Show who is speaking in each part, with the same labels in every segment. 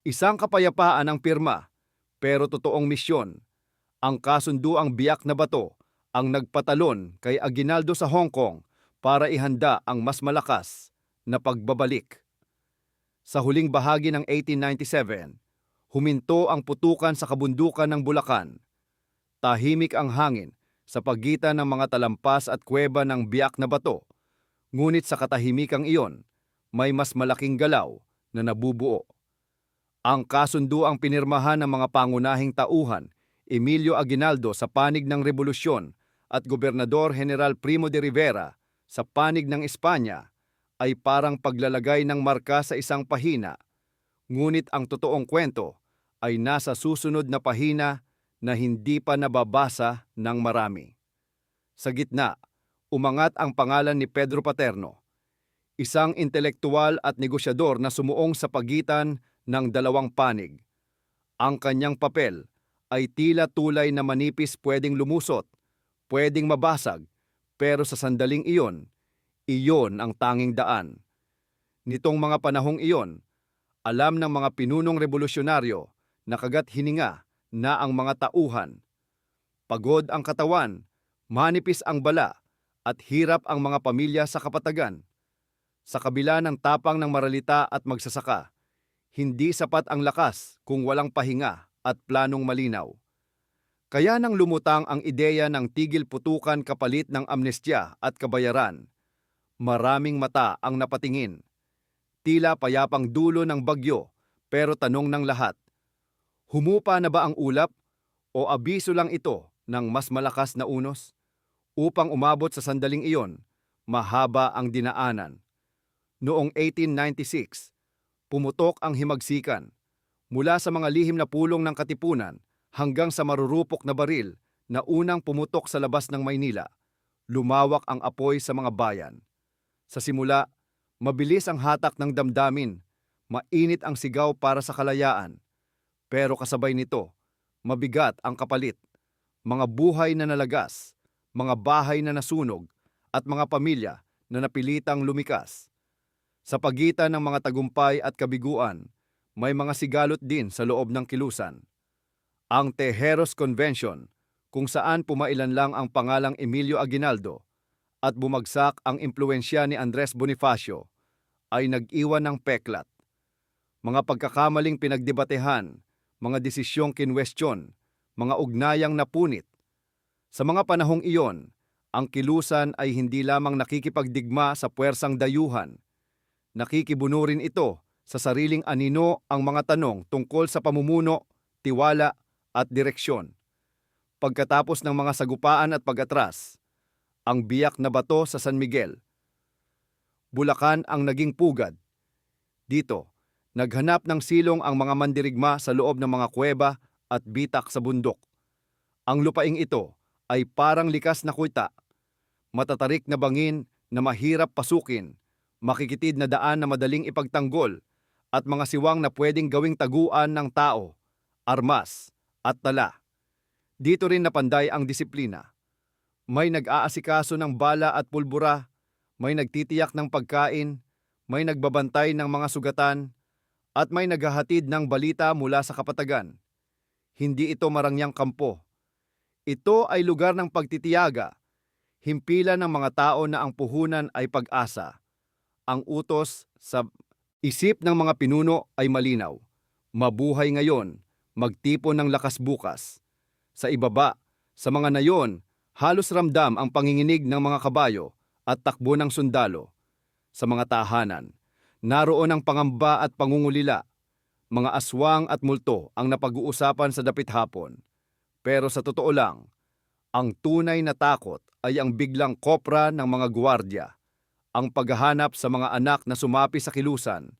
Speaker 1: Isang kapayapaan ang pirma, pero totoong misyon. Ang kasunduang biyak na bato ang nagpatalon kay Aguinaldo sa Hong Kong para ihanda ang mas malakas na pagbabalik. Sa huling bahagi ng 1897, huminto ang putukan sa kabundukan ng Bulacan. Tahimik ang hangin sa pagitan ng mga talampas at kuweba ng biyak na bato, ngunit sa katahimikang iyon, may mas malaking galaw na nabubuo. Ang kasunduang pinirmahan ng mga pangunahing tauhan, Emilio Aguinaldo sa panig ng Rebolusyon at Gobernador General Primo de Rivera sa panig ng Espanya, ay parang paglalagay ng marka sa isang pahina, ngunit ang totoong kwento ay nasa susunod na pahina na hindi pa nababasa ng marami. Sa gitna, umangat ang pangalan ni Pedro Paterno, isang intelektuwal at negosyador na sumuong sa pagitan ng dalawang panig. Ang kanyang papel ay tila tulay na manipis, pwedeng lumusot, pwedeng mabasag, pero sa sandaling iyon ang tanging daan. Nitong mga panahong iyon, alam ng mga pinunong revolusyonaryo na kagat hininga na ang mga tauhan. Pagod ang katawan, manipis ang bala, at hirap ang mga pamilya sa kapatagan. Sa kabila ng tapang ng maralita at magsasaka, hindi sapat ang lakas kung walang pahinga at planong malinaw. Kaya nang lumutang ang ideya ng tigil putukan kapalit ng amnestya at kabayaran, maraming mata ang napatingin. Tila payapang dulo ng bagyo, pero tanong ng lahat, humupa na ba ang ulap o abiso lang ito ng mas malakas na unos? Upang umabot sa sandaling iyon, mahaba ang dinaanan. Noong 1896, pumutok ang himagsikan mula sa mga lihim na pulong ng Katipunan hanggang sa marurupok na baril na unang pumutok sa labas ng Maynila. Lumawak ang apoy sa mga bayan. Sa simula, mabilis ang hatak ng damdamin, mainit ang sigaw para sa kalayaan. Pero kasabay nito, mabigat ang kapalit. Mga buhay na nalagas, mga bahay na nasunog, at mga pamilya na napilitang lumikas. Sa pagitan ng mga tagumpay at kabiguan, may mga sigalot din sa loob ng kilusan. Ang Tejeros Convention, kung saan pumailan lang ang pangalang Emilio Aguinaldo at bumagsak ang impluensya ni Andres Bonifacio, ay nag-iwan ng peklat. Mga pagkakamaling pinagdebatehan, mga desisyong kinwestiyon, mga ugnayang napunit. Sa mga panahong iyon, ang kilusan ay hindi lamang nakikipagdigma sa puwersang dayuhan. Nakikibuno rin ito sa sariling anino ang mga tanong tungkol sa pamumuno, tiwala at direksyon. Pagkatapos ng mga sagupaan at pag-atras, ang biyak na bato sa San Miguel, Bulacan ang naging pugad. Dito, naghanap ng silong ang mga mandirigma sa loob ng mga kuweba at bitak sa bundok. Ang lupaing ito ay parang likas na kuita, matatarik na bangin na mahirap pasukin, makikitid na daan na madaling ipagtanggol, at mga siwang na pwedeng gawing taguan ng tao, armas, at tala. Dito rin napanday ang disiplina. May nag-aasikaso ng bala at pulbura, may nagtitiyak ng pagkain, may nagbabantay ng mga sugatan, at may naghahatid ng balita mula sa kapatagan. Hindi ito marangyang kampo. Ito ay lugar ng pagtitiyaga, himpilan ng mga tao na ang puhunan ay pag-asa. Ang utos sa isip ng mga pinuno ay malinaw. Mabuhay ngayon, magtipon ng lakas bukas. Sa ibaba, sa mga nayon, halos ramdam ang panginginig ng mga kabayo at takbo ng sundalo. Sa mga tahanan, naroon ang pangamba at pangungulila. Mga aswang at multo ang napag-uusapan sa dapit hapon. Pero sa totoo lang, ang tunay na takot ay ang biglang kopra ng mga guwardya, ang paghahanap sa mga anak na sumapi sa kilusan,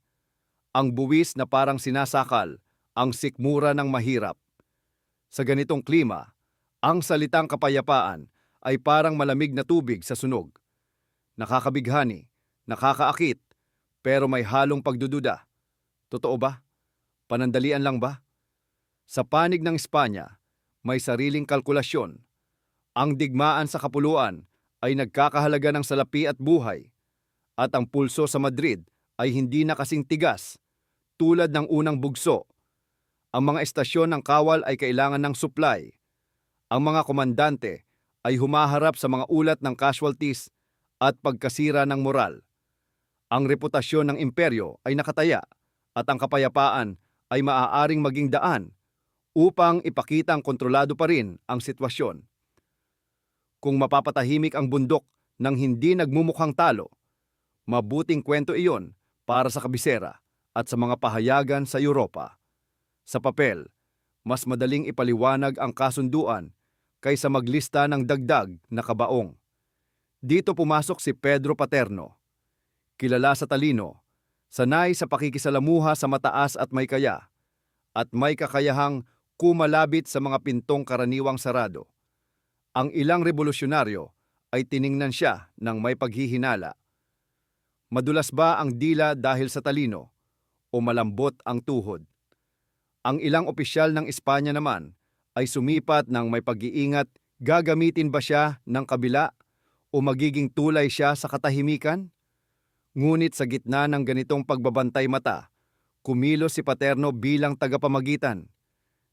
Speaker 1: ang buwis na parang sinasakal, ang sikmura ng mahirap. Sa ganitong klima, ang salitang kapayapaan ay parang malamig na tubig sa sunog. Nakakabighani, nakakaakit, pero may halong pagdududa. Totoo ba? Panandalian lang ba? Sa panig ng Espanya, may sariling kalkulasyon. Ang digmaan sa kapuluan ay nagkakahalaga ng salapi at buhay, at ang pulso sa Madrid ay hindi na kasing tigas. tulad ng unang bugso. Ang mga estasyon ng kawal ay kailangan ng supply. Ang mga komandante ay humaharap sa mga ulat ng casualties at pagkasira ng moral. Ang reputasyon ng imperyo ay nakataya at ang kapayapaan ay maaaring maging daan upang ipakitang kontrolado pa rin ang sitwasyon. Kung mapapatahimik ang bundok ng hindi nagmumukhang talo, mabuting kwento iyon para sa kabisera at sa mga pahayagan sa Europa. Sa papel, mas madaling ipaliwanag ang kasunduan kaysa maglista ng dagdag na kabaong. Dito pumasok si Pedro Paterno, kilala sa talino, sanay sa pakikisalamuha sa mataas at may kaya, at may kakayahang kumalabit sa mga pintong karaniwang sarado. Ang ilang revolusyonaryo ay tiningnan siya ng may paghihinala. Madulas ba ang dila dahil sa talino o malambot ang tuhod? Ang ilang opisyal ng Espanya naman ay sumipat ng may pag-iingat, gagamitin ba siya ng kabila o magiging tulay siya sa katahimikan? Ngunit sa gitna ng ganitong pagbabantay mata, kumilos si Paterno bilang tagapamagitan.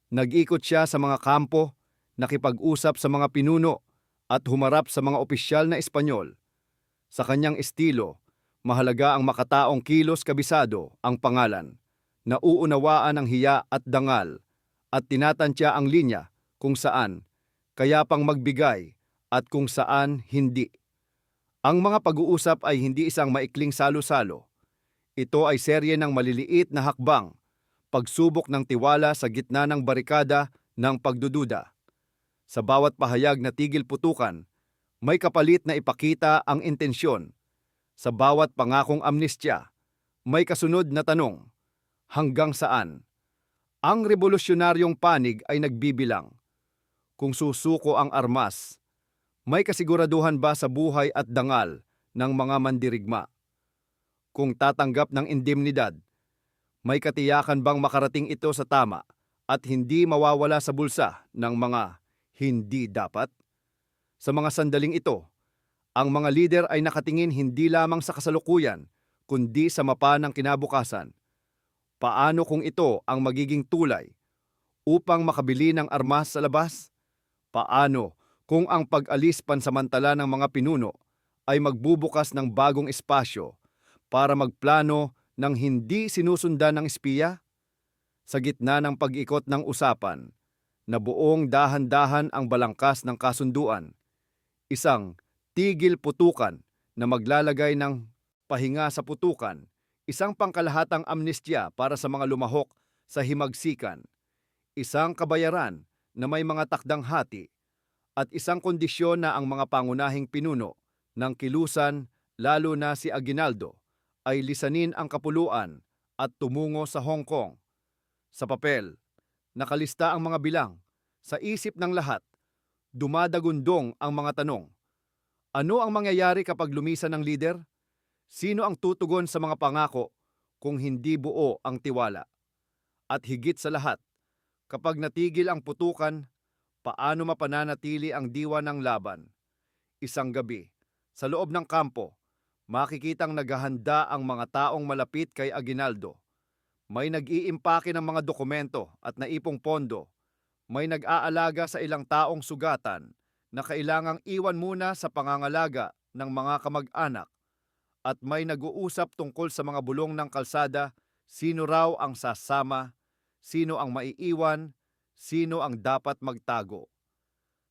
Speaker 1: Nag-ikot siya sa mga kampo, nakipag-usap sa mga pinuno at humarap sa mga opisyal na Espanyol. Sa kanyang estilo, mahalaga ang makataong kilos kabisado ang pangalan, nauunawaan ang hiya at dangal, at tinatantya ang linya kung saan kaya pang magbigay at kung saan hindi. Ang mga pag-uusap ay hindi isang maikling salo-salo. Ito ay serye ng maliliit na hakbang, pagsubok ng tiwala sa gitna ng barikada ng pagdududa. Sa bawat pahayag na tigil putukan, may kapalit na ipakita ang intensyon. Sa bawat pangakong amnestya, may kasunod na tanong, hanggang saan? Ang revolusyonaryong panig ay nagbibilang. Kung susuko ang armas, may kasiguraduhan ba sa buhay at dangal ng mga mandirigma? Kung tatanggap ng indemnidad, may katiyakan bang makarating ito sa tama at hindi mawawala sa bulsa ng mga hindi dapat? Sa mga sandaling ito, ang mga lider ay nakatingin hindi lamang sa kasalukuyan, kundi sa mapa ng kinabukasan. Paano kung ito ang magiging tulay upang makabili ng armas sa labas? Paano kung ang pag-alis pansamantala ng mga pinuno ay magbubukas ng bagong espasyo para magplano ng hindi sinusundan ng espiya? Sa gitna ng pag-ikot ng usapan, na buong dahan-dahan ang balangkas ng kasunduan, isang tigil putukan na maglalagay ng pahinga sa putukan, isang pangkalahatang amnestya para sa mga lumahok sa himagsikan, isang kabayaran na may mga takdang hati, at isang kondisyon na ang mga pangunahing pinuno ng kilusan, lalo na si Aguinaldo, ay lisanin ang kapuluan at tumungo sa Hong Kong. Sa papel, nakalista ang mga bilang. Sa isip ng lahat, dumadagundong ang mga tanong. Ano ang mangyayari kapag lumisan ng lider? Sino ang tutugon sa mga pangako kung hindi buo ang tiwala? At higit sa lahat, kapag natigil ang putukan, paano mapananatili ang diwa ng laban? Isang gabi, sa loob ng kampo, makikitang naghahanda ang mga taong malapit kay Aguinaldo. May nag-iimpake ng mga dokumento at naipong pondo. May nag-aalaga sa ilang taong sugatan na kailangang iwan muna sa pangangalaga ng mga kamag-anak. At may nag-uusap tungkol sa mga bulong ng kalsada, sino raw ang sasama, sino ang maiiwan, sino ang dapat magtago.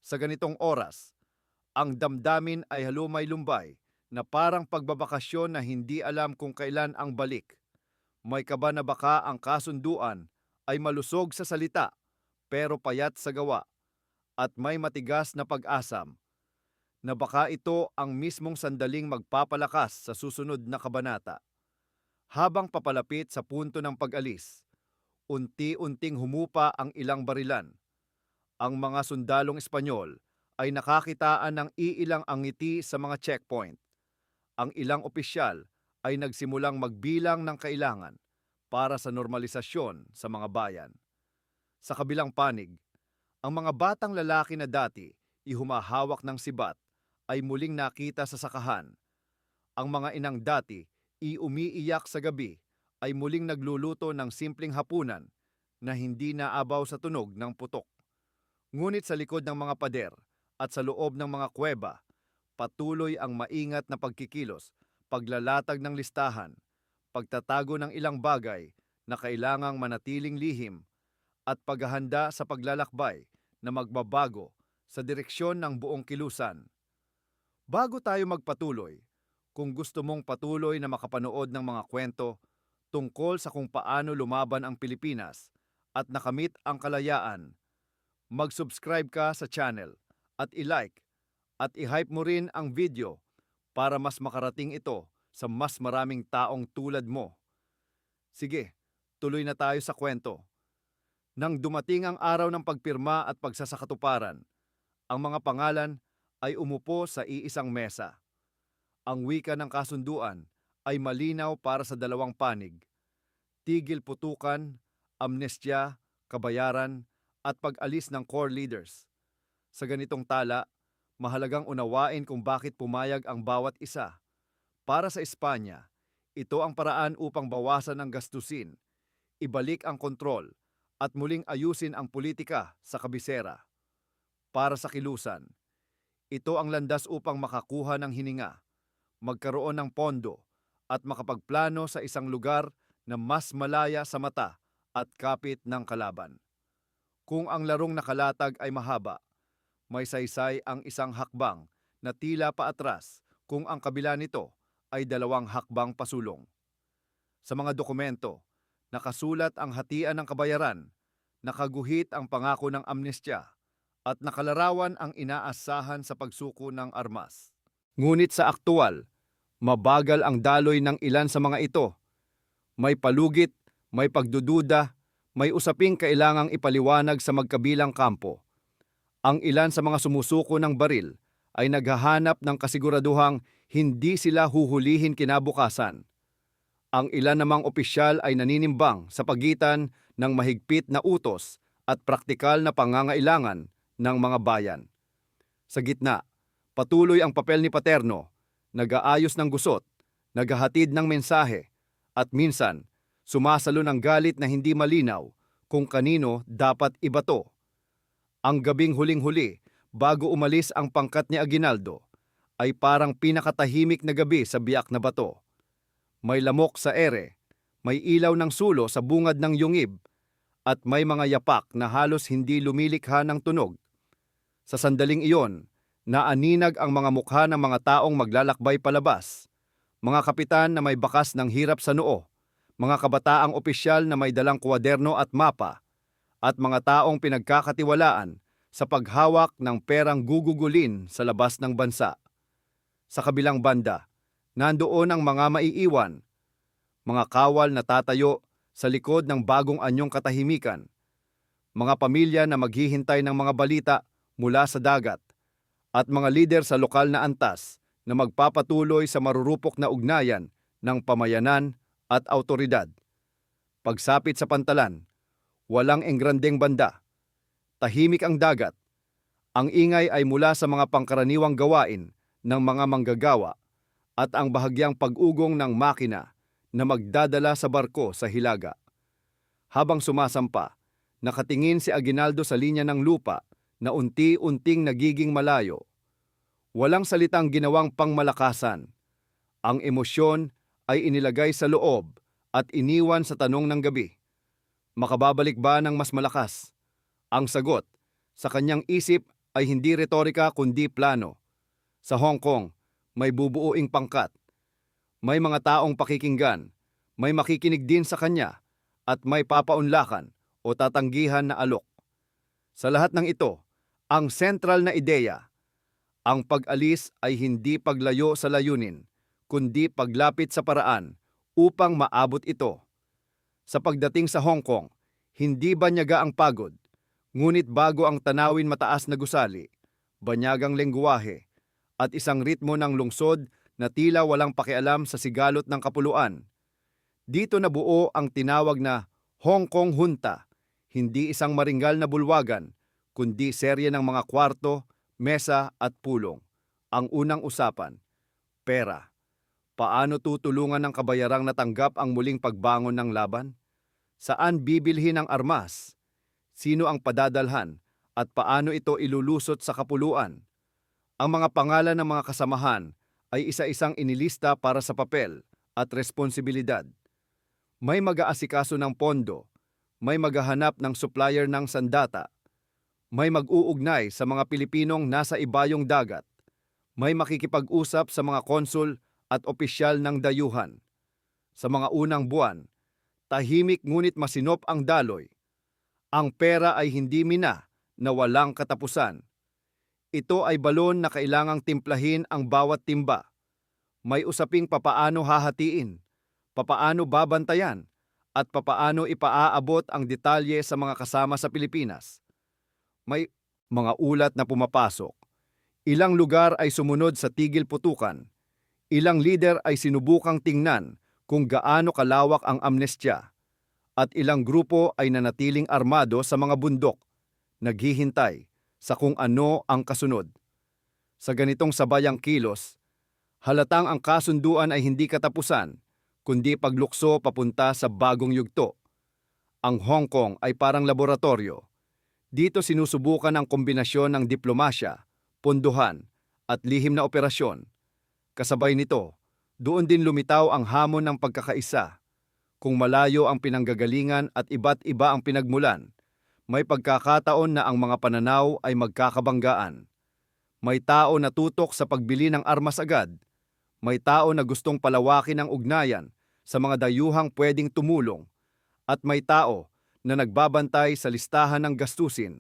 Speaker 1: Sa ganitong oras, ang damdamin ay halumay-lumbay na parang pagbabakasyon na hindi alam kung kailan ang balik. May kaba na baka ang kasunduan ay malusog sa salita pero payat sa gawa, at may matigas na pag-asam na baka ito ang mismong sandaling magpapalakas sa susunod na kabanata. Habang papalapit sa punto ng pag-alis, unti-unting humupa ang ilang barilan. Ang mga sundalong Espanyol ay nakakitaan ng iilang angiti sa mga checkpoint. Ang ilang opisyal ay nagsimulang magbilang ng kailangan para sa normalisasyon sa mga bayan. Sa kabilang panig, ang mga batang lalaki na dati ihumahawak ng sibat ay muling nakita sa sakahan. Ang mga inang dati umiiyak sa gabi ay muling nagluluto ng simpleng hapunan na hindi naabaw sa tunog ng putok. Ngunit sa likod ng mga pader at sa loob ng mga kuweba, patuloy ang maingat na pagkikilos, paglalatag ng listahan, pagtatago ng ilang bagay na kailangang manatiling lihim at paghahanda sa paglalakbay na magbabago sa direksyon ng buong kilusan. Bago tayo magpatuloy, kung gusto mong patuloy na makapanood ng mga kwento tungkol sa kung paano lumaban ang Pilipinas at nakamit ang kalayaan, mag-subscribe ka sa channel at i-like at i-hype mo rin ang video para mas makarating ito sa mas maraming taong tulad mo. Sige, tuloy na tayo sa kwento. Nang dumating ang araw ng pagpirma at pagsasakatuparan, ang mga pangalan ay umupo sa iisang mesa. Ang wika ng kasunduan ay malinaw para sa dalawang panig: tigil putukan, amnestya, kabayaran, at pag-alis ng core leaders. Sa ganitong tala, mahalagang unawain kung bakit pumayag ang bawat isa. Para sa Espanya, ito ang paraan upang bawasan ang gastusin, ibalik ang kontrol, at muling ayusin ang politika sa kabisera. Para sa kilusan, ito ang landas upang makakuha ng hininga, magkaroon ng pondo, at makapagplano sa isang lugar na mas malaya sa mata at kapit ng kalaban. Kung ang larong nakalatag ay mahaba, may saysay ang isang hakbang na tila paatras kung ang kabila nito ay 2 hakbang pasulong. Sa mga dokumento, nakasulat ang hatian ng kabayaran, nakaguhit ang pangako ng amnestya, at nakalarawan ang inaasahan sa pagsuko ng armas. Ngunit sa aktual, mabagal ang daloy ng ilan sa mga ito. May palugit, may pagdududa, may usaping kailangang ipaliwanag sa magkabilang kampo. Ang ilan sa mga sumusuko ng baril ay naghahanap ng kasiguraduhang hindi sila huhulihin kinabukasan. Ang ilan namang opisyal ay naninimbang sa pagitan ng mahigpit na utos at praktikal na pangangailangan ng mga bayan. Sa gitna, patuloy ang papel ni Paterno, nag-aayos ng gusot, naghahatid ng mensahe, at minsan, sumasalo ng galit na hindi malinaw kung kanino dapat ibato. Ang gabing huling-huli, bago umalis ang pangkat ni Aguinaldo, ay parang pinakatahimik na gabi sa Biak na Bato. May lamok sa ere, may ilaw ng sulo sa bungad ng yungib, at may mga yapak na halos hindi lumilikha ng tunog. Sa sandaling iyon, naaninag ang mga mukha ng mga taong maglalakbay palabas, mga kapitan na may bakas ng hirap sa noo, mga kabataang opisyal na may dalang kwaderno at mapa, at mga taong pinagkakatiwalaan sa paghawak ng perang gugugulin sa labas ng bansa. Sa kabilang banda, nandoon ang mga maiiwan, mga kawal na tatayo sa likod ng bagong anyong katahimikan, mga pamilya na maghihintay ng mga balita mula sa dagat, at mga lider sa lokal na antas na magpapatuloy sa marurupok na ugnayan ng pamayanan at autoridad. Pagsapit sa pantalan, walang engrandeng banda. Tahimik ang dagat. Ang ingay ay mula sa mga pangkaraniwang gawain ng mga manggagawa at ang bahagyang pag-ugong ng makina na magdadala sa barko sa hilaga. Habang sumasampa, nakatingin si Aguinaldo sa linya ng lupa na unti-unting nagiging malayo. Walang salitang ginawang pangmalakasan. Ang emosyon ay inilagay sa loob at iniwan sa tanong ng gabi. Makababalik ba ng mas malakas? Ang sagot sa kanyang isip ay hindi retorika kundi plano. Sa Hong Kong, may bubuuing pangkat. May mga taong pakikinggan, may makikinig din sa kanya, at may papaunlakan o tatanggihan na alok. Sa lahat ng ito, ang sentral na ideya, ang pag-alis ay hindi paglayo sa layunin, kundi paglapit sa paraan upang maabot ito. Sa pagdating sa Hong Kong, hindi banyaga ang pagod, ngunit bago ang tanawin mataas na gusali, banyagang lengguwahe, at isang ritmo ng lungsod na tila walang pakialam sa sigalot ng kapuluan. Dito nabuo ang tinawag na Hong Kong Junta, hindi isang maringgal na bulwagan, kundi serye ng mga kwarto, mesa at pulong. Ang unang usapan, pera. Paano tutulungan ng kabayarang natanggap ang muling pagbangon ng laban? Saan bibilhin ang armas? Sino ang padadalhan? At paano ito ilulusot sa kapuluan? Ang mga pangalan ng mga kasamahan ay isa-isang inilista para sa papel at responsibilidad. May mag-aasikaso ng pondo, may maghahanap ng supplier ng sandata, may mag-uugnay sa mga Pilipinong nasa ibayong dagat, may makikipag-usap sa mga konsul at opisyal ng dayuhan. Sa mga unang buwan, tahimik ngunit masinop ang daloy. Ang pera ay hindi mina na walang katapusan. Ito ay balon na kailangang timplahin ang bawat timba. May usaping papaano hahatiin, papaano babantayan, at papaano ipaaabot ang detalye sa mga kasama sa Pilipinas. May mga ulat na pumapasok. Ilang lugar ay sumunod sa tigil putukan. Ilang lider ay sinubukang tingnan kung gaano kalawak ang amnestya. At ilang grupo ay nanatiling armado sa mga bundok, naghihintay sa kung ano ang kasunod. Sa ganitong sabayang kilos, halatang ang kasunduan ay hindi katapusan, kundi paglukso papunta sa bagong yugto. Ang Hong Kong ay parang laboratorio. Dito sinusubukan ang kombinasyon ng diplomasya, ponduhan, at lihim na operasyon. Kasabay nito, doon din lumitaw ang hamon ng pagkakaisa. Kung malayo ang pinanggagalingan at iba't iba ang pinagmulan, may pagkakataon na ang mga pananaw ay magkakabanggaan. May tao na tutok sa pagbili ng armas agad. May tao na gustong palawakin ang ugnayan sa mga dayuhang pwedeng tumulong. At may tao na nagbabantay sa listahan ng gastusin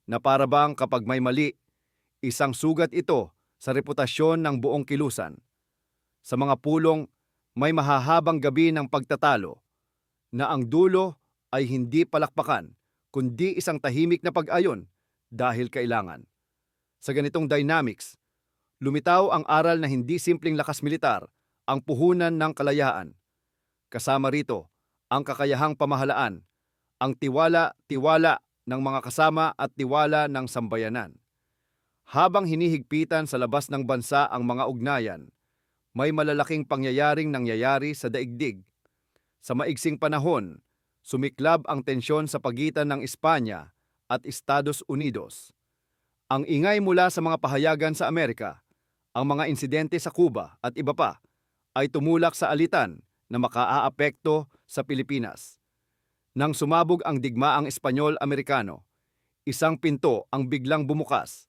Speaker 1: na parabang kapag may mali, isang sugat ito sa reputasyon ng buong kilusan. Sa mga pulong, may mahahabang gabi ng pagtatalo na ang dulo ay hindi palakpakan kundi isang tahimik na pag-ayon dahil kailangan. Sa ganitong dynamics, lumitaw ang aral na hindi simpleng lakas militar ang puhunan ng kalayaan. Kasama rito ang kakayahang pamahalaan, ang tiwala ng mga kasama at tiwala ng sambayanan. Habang hinihigpitan sa labas ng bansa ang mga ugnayan, may malalaking pangyayaring nangyayari sa daigdig. Sa maigsing panahon, sumiklab ang tensyon sa pagitan ng Espanya at Estados Unidos. Ang ingay mula sa mga pahayagan sa Amerika, ang mga insidente sa Cuba at iba pa, ay tumulak sa alitan na makaaapekto sa Pilipinas. Nang sumabog ang digmaang Espanyol-Amerikano, isang pinto ang biglang bumukas.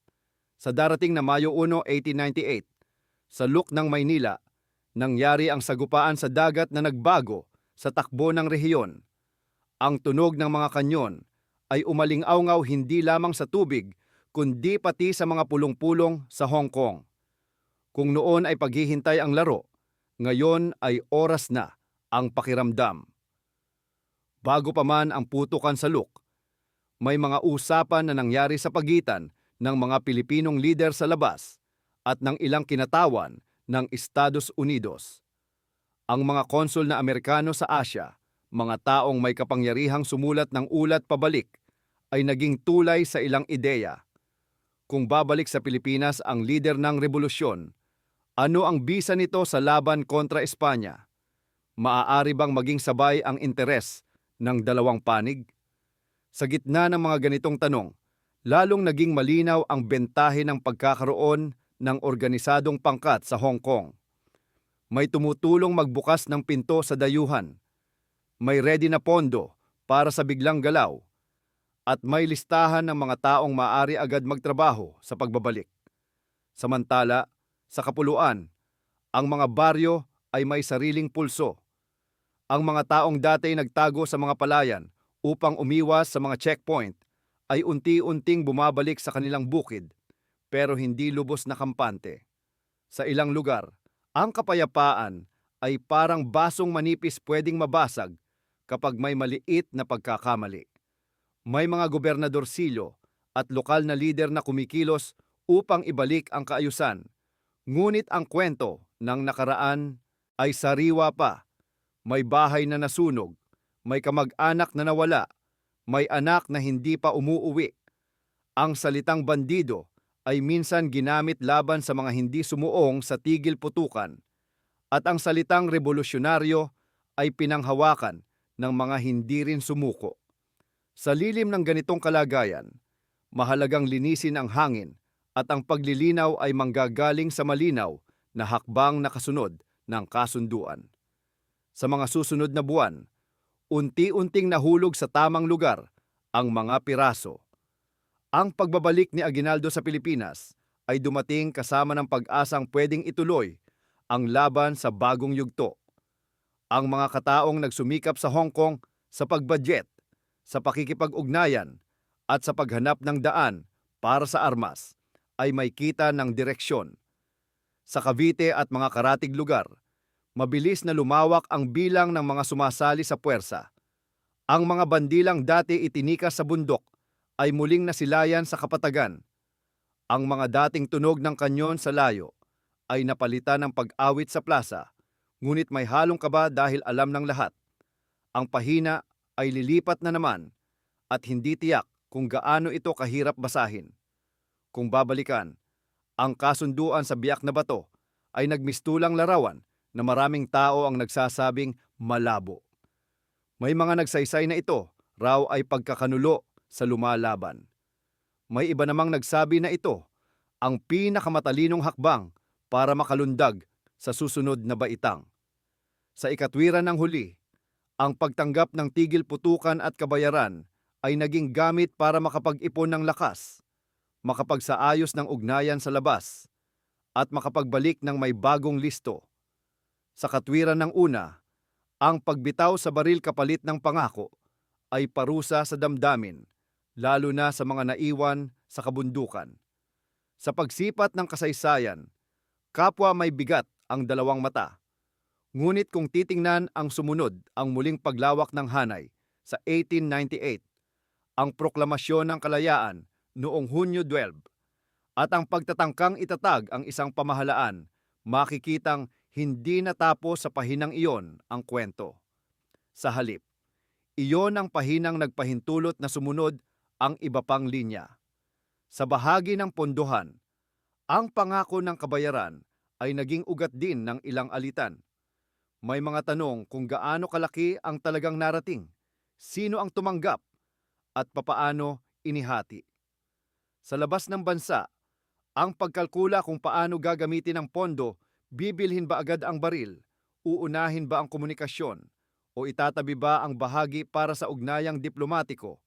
Speaker 1: Sa darating na Mayo 1, 1898, sa Luk ng Maynila, nangyari ang sagupaan sa dagat na nagbago sa takbo ng rehiyon. Ang tunog ng mga kanyon ay umaling-awngaw hindi lamang sa tubig, kundi pati sa mga pulong-pulong sa Hong Kong. Kung noon ay paghihintay ang laro, ngayon ay oras na ang pakiramdam. Bago pa man ang putukan sa Luk, may mga usapan na nangyari sa pagitan ng mga Pilipinong lider sa labas at ng ilang kinatawan ng Estados Unidos. Ang mga konsul na Amerikano sa Asya, mga taong may kapangyarihang sumulat ng ulat pabalik, ay naging tulay sa ilang ideya. Kung babalik sa Pilipinas ang lider ng revolusyon, ano ang bisa nito sa laban kontra Espanya? Maaari bang maging sabay ang interes ng dalawang panig? Sa gitna ng mga ganitong tanong, lalong naging malinaw ang bentahe ng pagkakaroon ng organisadong pangkat sa Hong Kong. May tumutulong magbukas ng pinto sa dayuhan. May ready na pondo para sa biglang galaw. At may listahan ng mga taong maaari agad magtrabaho sa pagbabalik. Samantala, sa kapuluan, ang mga baryo ay may sariling pulso. Ang mga taong dati nagtago sa mga palayan upang umiwas sa mga checkpoint ay unti-unting bumabalik sa kanilang bukid, pero hindi lubos na kampante. Sa ilang lugar, ang kapayapaan ay parang basong manipis pwedeng mabasag kapag may maliit na pagkakamali. May mga gobernadorsilyo at lokal na lider na kumikilos upang ibalik ang kaayusan. Ngunit ang kwento ng nakaraan ay sariwa pa. May bahay na nasunog, may kamag-anak na nawala, may anak na hindi pa umuuwi. Ang salitang bandido ay minsan ginamit laban sa mga hindi sumuong sa tigil putukan. At ang salitang revolusyonaryo ay pinanghawakan ng mga hindi rin sumuko. Sa lilim ng ganitong kalagayan, mahalagang linisin ang hangin at ang paglilinaw ay manggagaling sa malinaw na hakbang na kasunod ng kasunduan. Sa mga susunod na buwan, unti-unting nahulog sa tamang lugar ang mga piraso. Ang pagbabalik ni Aguinaldo sa Pilipinas ay dumating kasama ng pag-asang pwedeng ituloy ang laban sa bagong yugto. Ang mga kataong nagsumikap sa Hong Kong sa pagbudget, sa pakikipag-ugnayan at sa paghanap ng daan para sa armas ay may kita ng direksyon. Sa Cavite at mga karatig lugar, mabilis na lumawak ang bilang ng mga sumasali sa puwersa. Ang mga bandilang dati itinikas sa bundok ay muling nasilayan sa kapatagan. Ang mga dating tunog ng kanyon sa layo ay napalitan ng pag-awit sa plaza, ngunit may halong kaba dahil alam ng lahat. Ang pahina ay lilipat na naman at hindi tiyak kung gaano ito kahirap basahin. Kung babalikan, ang kasunduan sa Biak na Bato ay nagmistulang larawan na maraming tao ang nagsasabing malabo. May mga nagsaysay na ito raw ay pagkakanulo sa lumalaban. May iba namang nagsabi na ito ang pinakamatalinong hakbang para makalundag sa susunod na baitang. Sa ikatwiran ng huli, ang pagtanggap ng tigil putukan at kabayaran ay naging gamit para makapag-ipon ng lakas, makapagsaayos ng ugnayan sa labas, at makapagbalik ng may bagong listo. Sa katwiran ng una, ang pagbitaw sa baril kapalit ng pangako ay parusa sa damdamin, lalo na sa mga naiwan sa kabundukan. Sa pagsipat ng kasaysayan, kapwa may bigat ang dalawang mata. Ngunit kung titingnan ang sumunod ang muling paglawak ng hanay sa 1898, ang proklamasyon ng kalayaan noong Hunyo 12, at ang pagtatangkang itatag ang isang pamahalaan, makikitang hindi natapos sa pahinang iyon ang kwento. Sa halip, iyon ang pahinang nagpahintulot na sumunod ang iba pang linya. Sa bahagi ng pondohan, ang pangako ng kabayaran ay naging ugat din ng ilang alitan. May mga tanong kung gaano kalaki ang talagang narating, sino ang tumanggap, at papaano inihati. Sa labas ng bansa, ang pagkalkula kung paano gagamitin ang pondo, bibilhin ba agad ang baril, uunahin ba ang komunikasyon, o itatabi ba ang bahagi para sa ugnayang diplomatiko,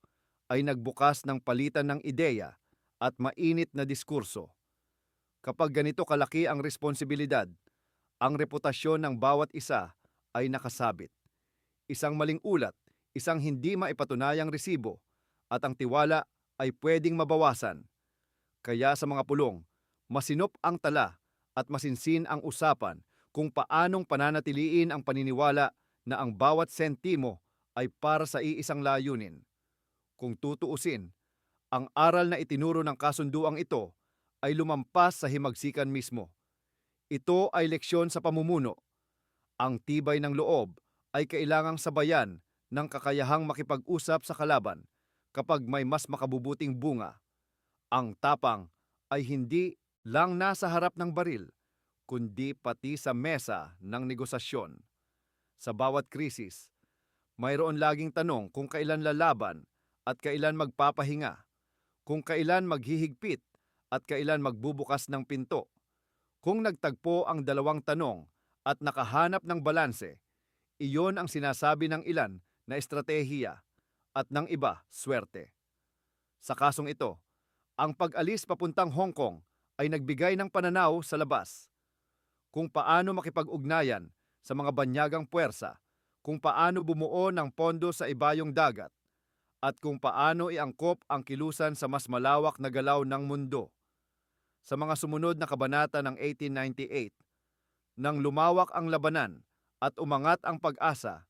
Speaker 1: ay nagbukas ng palitan ng ideya at mainit na diskurso. Kapag ganito kalaki ang responsibilidad, ang reputasyon ng bawat isa ay nakasabit. Isang maling ulat, isang hindi maipatunayang resibo, at ang tiwala ay pwedeng mabawasan. Kaya sa mga pulong, masinop ang tala at masinsin ang usapan kung paanong pananatiliin ang paniniwala na ang bawat sentimo ay para sa iisang layunin. Kung tutuusin, ang aral na itinuro ng kasunduang ito ay lumampas sa himagsikan mismo. Ito ay leksyon sa pamumuno. Ang tibay ng loob ay kailangang sabayan ng kakayahang makipag-usap sa kalaban kapag may mas makabubuting bunga. Ang tapang ay hindi lang nasa harap ng baril, kundi pati sa mesa ng negosasyon. Sa bawat krisis, mayroon laging tanong kung kailan lalaban at kailan magpapahinga, kung kailan maghihigpit at kailan magbubukas ng pinto. Kung nagtagpo ang dalawang tanong at nakahanap ng balanse, iyon ang sinasabi ng ilan na estratehiya at ng iba, swerte. Sa kasong ito, ang pag-alis papuntang Hong Kong ay nagbigay ng pananaw sa labas. Kung paano makipag-ugnayan sa mga banyagang puwersa, kung paano bumuo ng pondo sa ibayong dagat, at kung paano iangkop ang kilusan sa mas malawak na galaw ng mundo. Sa mga sumunod na kabanata ng 1898, nang lumawak ang labanan at umangat ang pag-asa,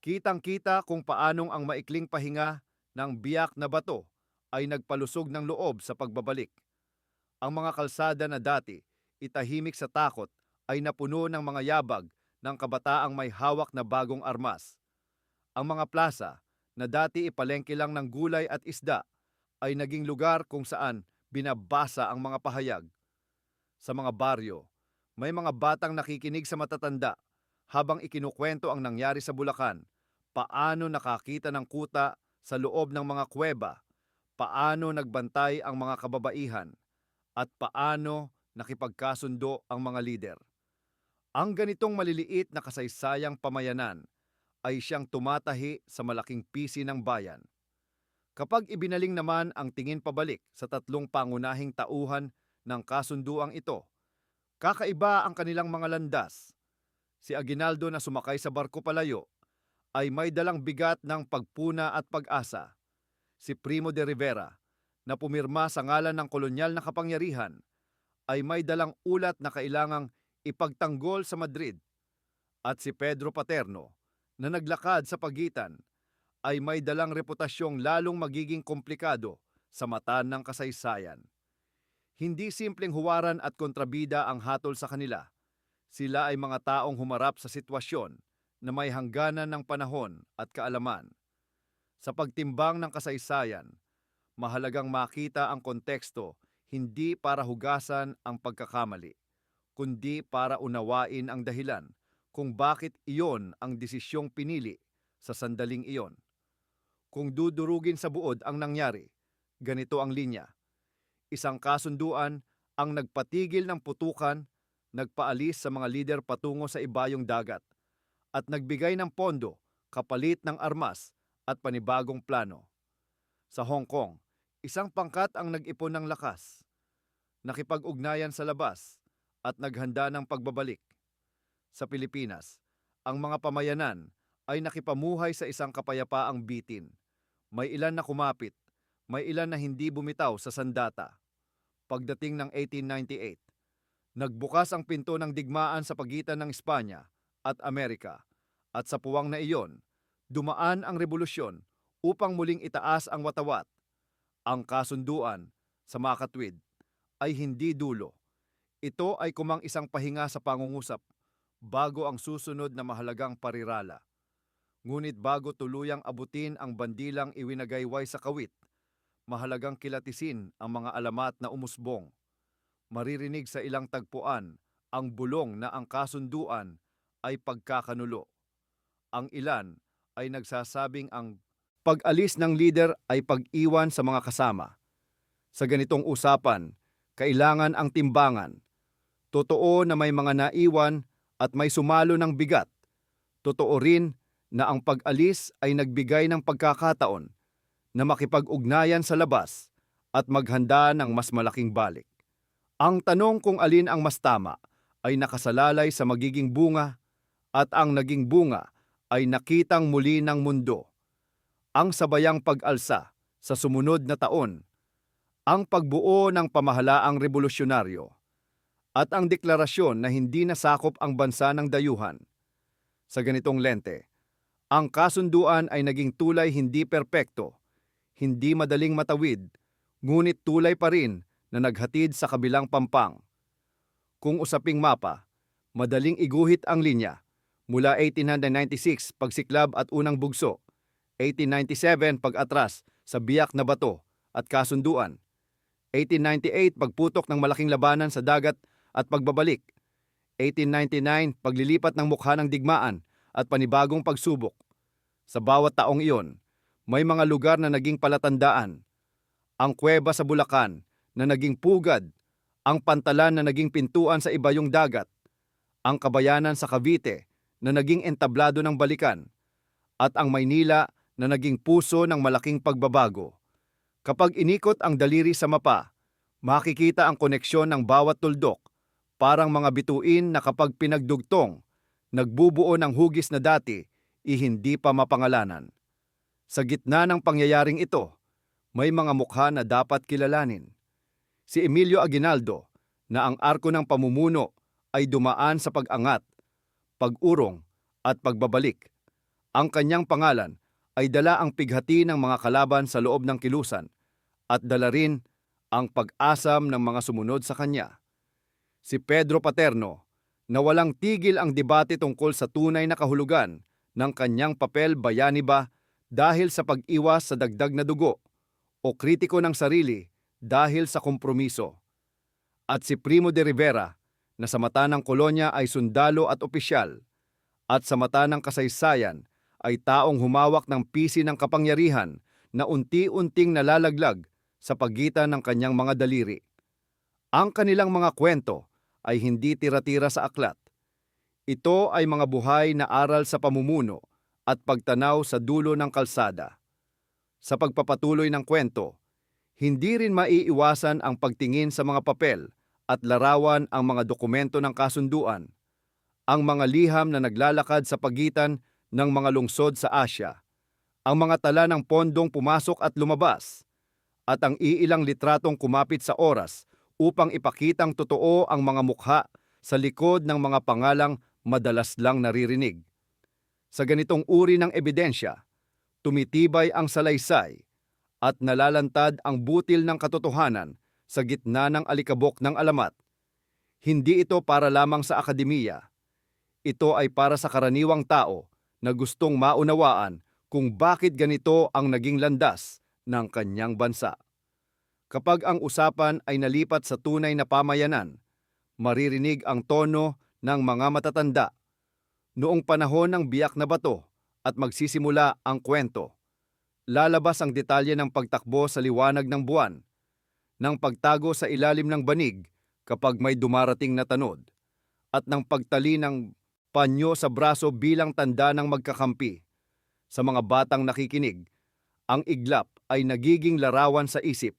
Speaker 1: kitang-kita kung paanong ang maikling pahinga ng Biak na Bato ay nagpalusog ng loob sa pagbabalik. Ang mga kalsada na dati itahimik sa takot ay napuno ng mga yabag ng kabataang may hawak na bagong armas. Ang mga plaza na dati ipalengke lang ng gulay at isda ay naging lugar kung saan binabasa ang mga pahayag. Sa mga baryo, May mga batang nakikinig sa matatanda habang ikinukwento ang nangyari sa Bulacan, paano nakakita ng kuta sa loob ng mga kuweba, paano nagbantay ang mga kababaihan, at paano nakipagkasundo ang mga lider. Ang ganitong maliliit na kasaysayang pamayanan ay siyang tumatahi sa malaking pisi ng bayan. Kapag ibinaling naman ang tingin pabalik sa tatlong pangunahing tauhan ng kasunduang ito, kakaiba ang kanilang mga landas. Si Aguinaldo na sumakay sa barko palayo ay may dalang bigat ng pagpuna at pag-asa. Si Primo de Rivera na pumirma sa ngalan ng kolonyal na kapangyarihan ay may dalang ulat na kailangang ipagtanggol sa Madrid. At si Pedro Paterno na naglakad sa pagitan ay may dalang reputasyong lalong magiging komplikado sa mata ng kasaysayan. Hindi simpleng huwaran at kontrabida ang hatol sa kanila. Sila ay mga taong humarap sa sitwasyon na may hangganan ng panahon at kaalaman. Sa pagtimbang ng kasaysayan, mahalagang makita ang konteksto hindi para hugasan ang pagkakamali, kundi para unawain ang dahilan kung bakit iyon ang desisyong pinili sa sandaling iyon. Kung dudurugin sa buod ang nangyari, ganito ang linya. Isang kasunduan ang nagpatigil ng putukan, nagpaalis sa mga lider patungo sa ibayong dagat, at nagbigay ng pondo kapalit ng armas at panibagong plano. Sa Hong Kong, isang pangkat ang nag-ipon ng lakas, nakipag-ugnayan sa labas, at naghanda ng pagbabalik. Sa Pilipinas, ang mga pamayanan ay nakipamuhay sa isang kapayapaang bitin. May ilan na kumapit, may ilan na hindi bumitaw sa sandata. Pagdating ng 1898, nagbukas ang pinto ng digmaan sa pagitan ng Espanya at Amerika, at sa puwang na iyon, dumaan ang revolusyon upang muling itaas ang watawat. Ang kasunduan sa makatwid ay hindi dulo. Ito ay kumang isang pahinga sa pangungusap bago ang susunod na mahalagang parirala. Ngunit bago tuluyang abutin ang bandilang iwinagayway sa kawit, mahalagang kilatisin ang mga alamat na umusbong. Maririnig sa ilang tagpuan ang bulong na ang kasunduan ay pagkakanulo. Ang ilan ay nagsasabing ang pag-alis ng lider ay pag-iwan sa mga kasama. Sa ganitong usapan, kailangan ang timbangan. Totoo na may mga naiwan at may sumalo ng bigat. Totoo rin na ang pag-alis ay nagbigay ng pagkakataon na makipag-ugnayan sa labas at maghanda ng mas malaking balik. Ang tanong kung alin ang mas tama ay nakasalalay sa magiging bunga, at ang naging bunga ay nakitang muli ng mundo. Ang sabayang pag-alsa sa sumunod na taon, ang pagbuo ng pamahalaang revolusyonaryo, at ang deklarasyon na hindi nasakop ang bansa ng dayuhan. Sa ganitong lente, ang kasunduan ay naging tulay hindi perpekto, hindi madaling matawid, ngunit tulay pa rin na naghatid sa kabilang pampang. Kung usaping mapa, madaling iguhit ang linya mula 1896 pagsiklab at unang bugso, 1897 pag-atras sa biyak na bato at kasunduan, 1898 pagputok ng malaking labanan sa dagat at pagbabalik, 1899 paglilipat ng mukha ng digmaan at panibagong pagsubok. Sa bawat taong iyon, may mga lugar na naging palatandaan. Ang kuweba sa Bulacan na naging pugad, ang pantalan na naging pintuan sa ibayong dagat, ang kabayanan sa Cavite na naging entablado ng balikan, at ang Maynila na naging puso ng malaking pagbabago. Kapag inikot ang daliri sa mapa, makikita ang koneksyon ng bawat tuldok, parang mga bituin na kapag pinagdugtong, nagbubuo ng hugis na dati, hindi pa mapangalanan. Sa gitna ng pangyayaring ito, may mga mukha na dapat kilalanin. Si Emilio Aguinaldo, na ang arko ng pamumuno ay dumaan sa pag-angat, pag-urong at pagbabalik. Ang kanyang pangalan ay dala ang pighati ng mga kalaban sa loob ng kilusan at dala rin ang pag-asam ng mga sumunod sa kanya. Si Pedro Paterno, na walang tigil ang debate tungkol sa tunay na kahulugan ng kanyang papel bayani ba dahil sa pag-iwas sa dagdag na dugo o kritiko ng sarili dahil sa kompromiso. At si Primo de Rivera na sa mata ng kolonya ay sundalo at opisyal, at sa mata ng kasaysayan ay taong humawak ng pisi ng kapangyarihan na unti-unting nalalaglag sa pagitan ng kanyang mga daliri. Ang kanilang mga kwento ay hindi tira-tira sa aklat. Ito ay mga buhay na aral sa pamumuno at pagtanaw sa dulo ng kalsada. Sa pagpapatuloy ng kwento, hindi rin maiiwasan ang pagtingin sa mga papel at larawan ang mga dokumento ng kasunduan, ang mga liham na naglalakad sa pagitan ng mga lungsod sa Asya, ang mga tala ng pondong pumasok at lumabas, at ang iilang litratong kumapit sa oras upang ipakitang totoo ang mga mukha sa likod ng mga pangalang madalas lang naririnig. Sa ganitong uri ng ebidensya, tumitibay ang salaysay at nalalantad ang butil ng katotohanan sa gitna ng alikabok ng alamat. Hindi ito para lamang sa akademiya. Ito ay para sa karaniwang tao na gustong maunawaan kung bakit ganito ang naging landas ng kanyang bansa. Kapag ang usapan ay nalipat sa tunay na pamayanan, maririnig ang tono ng mga matatanda. Noong panahon ng biyak na bato at magsisimula ang kwento, lalabas ang detalye ng pagtakbo sa liwanag ng buwan, ng pagtago sa ilalim ng banig kapag may dumarating na tanod, at ng pagtali ng panyo sa braso bilang tanda ng magkakampi. Sa mga batang nakikinig, ang iglap ay nagiging larawan sa isip.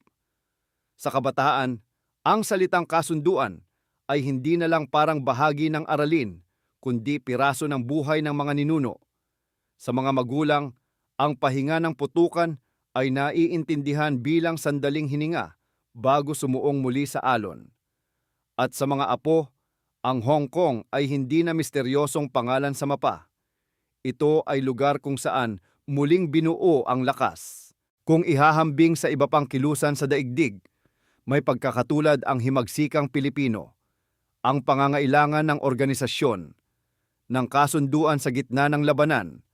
Speaker 1: Sa kabataan, ang salitang kasunduan ay hindi na lang parang bahagi ng aralin, kundi piraso ng buhay ng mga ninuno. Sa mga magulang, ang pahinga ng putukan ay naiintindihan bilang sandaling hininga bago sumuong muli sa alon. At sa mga apo, ang Hong Kong ay hindi na misteryosong pangalan sa mapa. Ito ay lugar kung saan muling binuo ang lakas. Kung ihahambing sa iba pang kilusan sa daigdig, may pagkakatulad ang himagsikang Pilipino, ang pangangailangan ng organisasyon, ng kasunduan sa gitna ng labanan,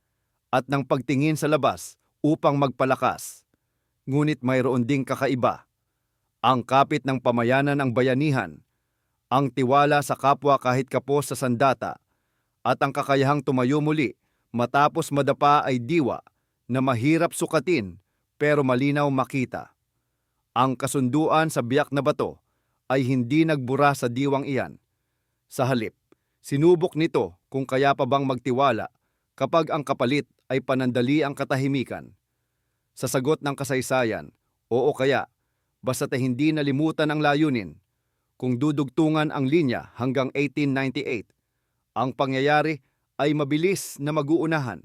Speaker 1: at ng pagtingin sa labas upang magpalakas. Ngunit mayroon ding kakaiba. Ang kapit ng pamayanan ng bayanihan, ang tiwala sa kapwa kahit kapos sa sandata, at ang kakayahang tumayo muli matapos madapa ay diwa na mahirap sukatin pero malinaw makita. Ang kasunduan sa biyak na bato ay hindi nagbura sa diwang iyan. Sa halip, sinubok nito kung kaya pa bang magtiwala kapag ang kapalit ay panandali ang katahimikan. Sa sagot ng kasaysayan, oo kaya, basta't hindi nalimutan ang layunin. Kung dudugtungan ang linya hanggang 1898, ang pangyayari ay mabilis na mag-uunahan.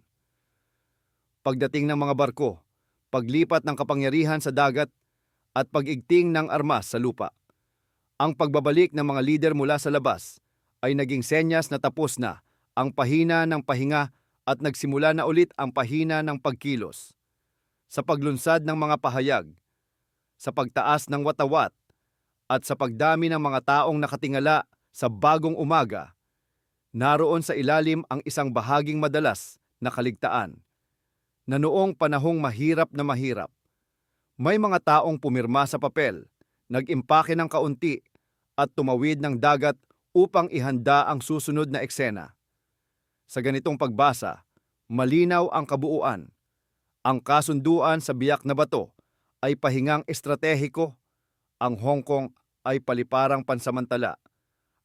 Speaker 1: Pagdating ng mga barko, paglipat ng kapangyarihan sa dagat, at pag-igting ng armas sa lupa. Ang pagbabalik ng mga lider mula sa labas ay naging senyas na tapos na ang pahina ng pahinga at nagsimula na ulit ang pahina ng pagkilos. Sa paglunsad ng mga pahayag, sa pagtaas ng watawat, at sa pagdami ng mga taong nakatingala sa bagong umaga, naroon sa ilalim ang isang bahaging madalas na kaligtaan, na noong panahong mahirap na mahirap, may mga taong pumirma sa papel, nag-impake ng kaunti, at tumawid ng dagat upang ihanda ang susunod na eksena. Sa ganitong pagbasa, malinaw ang kabuuan. Ang kasunduan sa biyak na bato ay pahingang estratehiko, ang Hong Kong ay paliparang pansamantala,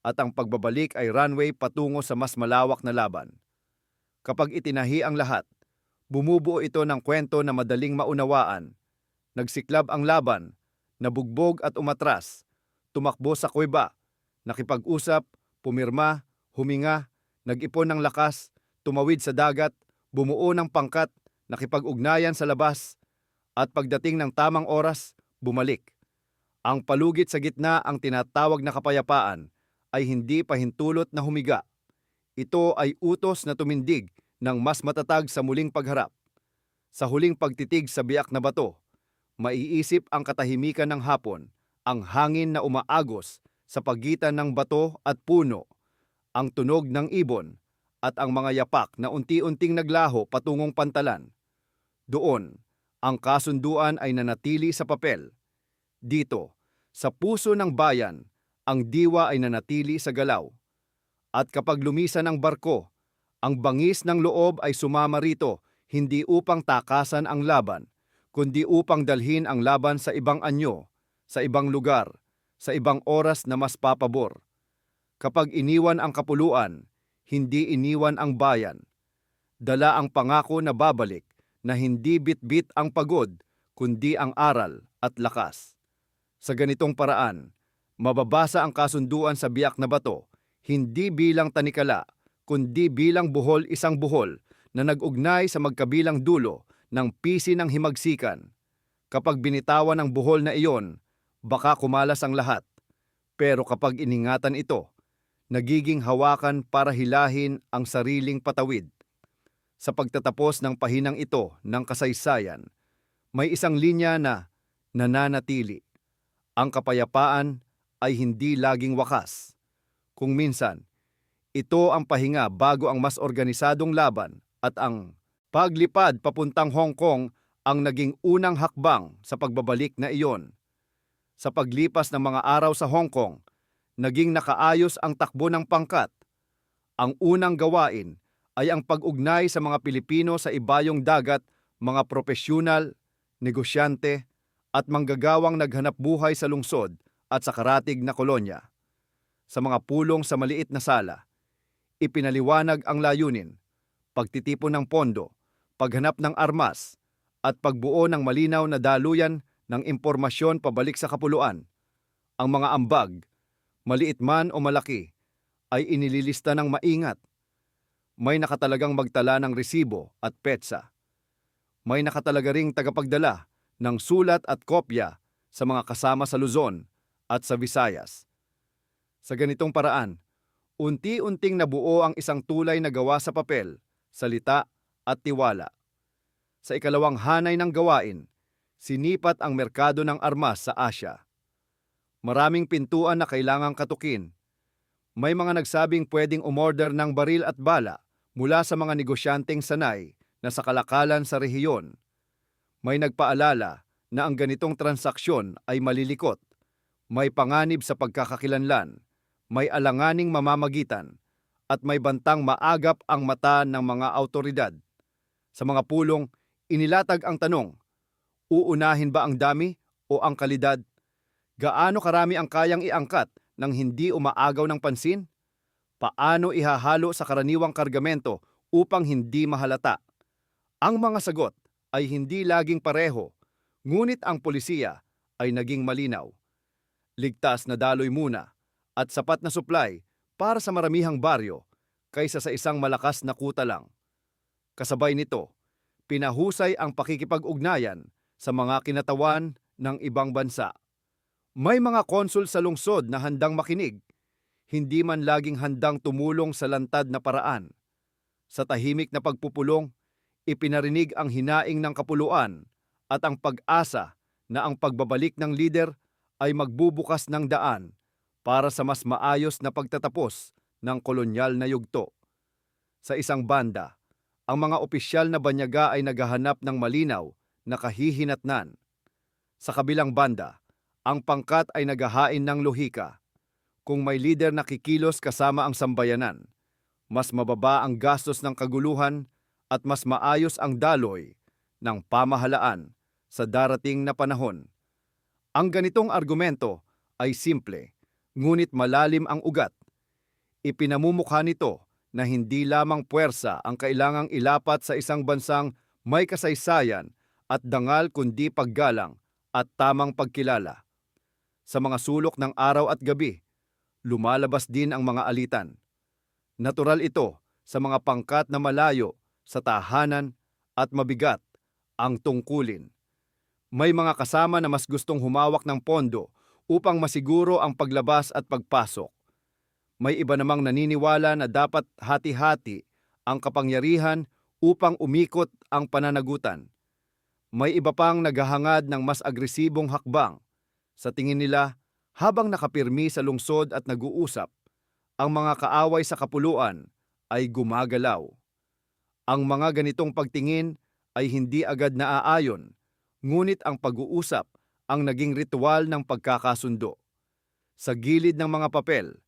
Speaker 1: at ang pagbabalik ay runway patungo sa mas malawak na laban. Kapag itinahi ang lahat, bumubuo ito ng kwento na madaling maunawaan. Nagsiklab ang laban, nabugbog at umatras, tumakbo sa kuweba, nakipag-usap, pumirma, huminga, nag-ipon ng lakas, tumawid sa dagat, bumuo ng pangkat, nakipag-ugnayan sa labas, at pagdating ng tamang oras, bumalik. Ang palugit sa gitna ang tinatawag na kapayapaan ay hindi pahintulot na humiga. Ito ay utos na tumindig ng mas matatag sa muling pagharap. Sa huling pagtitig sa biyak na bato, maiisip ang katahimikan ng hapon, ang hangin na umaagos sa pagitan ng bato at puno, ang tunog ng ibon, at ang mga yapak na unti-unting naglaho patungong pantalan. Doon, ang kasunduan ay nanatili sa papel. Dito, sa puso ng bayan, ang diwa ay nanatili sa galaw. At kapag lumisan ang barko, ang bangis ng loob ay sumama rito, hindi upang takasan ang laban, kundi upang dalhin ang laban sa ibang anyo, sa ibang lugar, sa ibang oras na mas papabor. Kapag iniwan ang kapuluan, hindi iniwan ang bayan. Dala ang pangako na babalik, na hindi bitbit ang pagod, kundi ang aral at lakas. Sa ganitong paraan, mababasa ang kasunduan sa biyak na bato, hindi bilang tanikala, kundi bilang isang buhol na nag-ugnay sa magkabilang dulo ng pisi ng himagsikan. Kapag binitawan ang buhol na iyon, baka kumalas ang lahat. Pero kapag iningatan ito, nagiging hawakan para hilahin ang sariling patawid. Sa pagtatapos ng pahinang ito ng kasaysayan, may isang linya na nananatili. Ang kapayapaan ay hindi laging wakas. Kung minsan, ito ang pahinga bago ang mas organisadong laban at ang paglipad papuntang Hong Kong ang naging unang hakbang sa pagbabalik na iyon. Sa paglipas ng mga araw sa Hong Kong, naging nakaayos ang takbo ng pangkat. Ang unang gawain ay ang pag-ugnay sa mga Pilipino sa ibayong dagat, mga propesyonal, negosyante, at manggagawang naghanap buhay sa lungsod at sa karatig na kolonya. Sa mga pulong sa maliit na sala, ipinaliwanag ang layunin, pagtitipon ng pondo, paghanap ng armas, at pagbuo ng malinaw na daluyan ng impormasyon pabalik sa kapuluan. Ang mga ambag, maliit man o malaki, ay inililista ng maingat. May nakatalagang magtala ng resibo at petsa. May nakatalaga ring tagapagdala ng sulat at kopya sa mga kasama sa Luzon at sa Visayas. Sa ganitong paraan, unti-unting nabuo ang isang tulay na gawa sa papel, salita at tiwala. Sa ikalawang hanay ng gawain, sinipat ang merkado ng armas sa Asya. Maraming pintuan na kailangang katukin. May mga nagsabing pwedeng umorder ng baril at bala mula sa mga negosyanteng sanay na sa kalakalan sa rehiyon. May nagpaalala na ang ganitong transaksyon ay malilikot, may panganib sa pagkakakilanlan, may alanganing mamamagitan, at may bantang maagap ang mata ng mga autoridad. Sa mga pulong, inilatag ang tanong, uunahin ba ang dami o ang kalidad? Gaano karami ang kayang iangkat nang hindi umaagaw ng pansin? Paano ihahalo sa karaniwang kargamento upang hindi mahalata? Ang mga sagot ay hindi laging pareho, ngunit ang polisiya ay naging malinaw. Ligtas na daloy muna at sapat na supply para sa maramihang baryo kaysa sa isang malakas na kuta lang. Kasabay nito, pinahusay ang pakikipag-ugnayan sa mga kinatawan ng ibang bansa. May mga konsul sa lungsod na handang makinig, hindi man laging handang tumulong sa lantad na paraan. Sa tahimik na pagpupulong, ipinarinig ang hinaing ng kapuluan at ang pag-asa na ang pagbabalik ng lider ay magbubukas ng daan para sa mas maayos na pagtatapos ng kolonyal na yugto. Sa isang banda, ang mga opisyal na banyaga ay naghahanap ng malinaw na kahihinatnan. Sa kabilang banda, ang pangkat ay naghahain ng lohika. Kung may lider na kikilos kasama ang sambayanan, mas mababa ang gastos ng kaguluhan at mas maayos ang daloy ng pamahalaan sa darating na panahon. Ang ganitong argumento ay simple, ngunit malalim ang ugat. Ipinamumukha nito na hindi lamang puwersa ang kailangang ilapat sa isang bansang may kasaysayan at dangal kundi paggalang at tamang pagkilala. Sa mga sulok ng araw at gabi, lumalabas din ang mga alitan. Natural ito sa mga pangkat na malayo sa tahanan at mabigat ang tungkulin. May mga kasama na mas gustong humawak ng pondo upang masiguro ang paglabas at pagpasok. May iba namang naniniwala na dapat hati-hati ang kapangyarihan upang umikot ang pananagutan. May iba pang naghahangad ng mas agresibong hakbang. Sa tingin nila, habang nakapirmi sa lungsod at nag-uusap, ang mga kaaway sa kapuluan ay gumagalaw. Ang mga ganitong pagtingin ay hindi agad naaayon, ngunit ang pag-uusap ang naging ritual ng pagkakasundo. Sa gilid ng mga papel,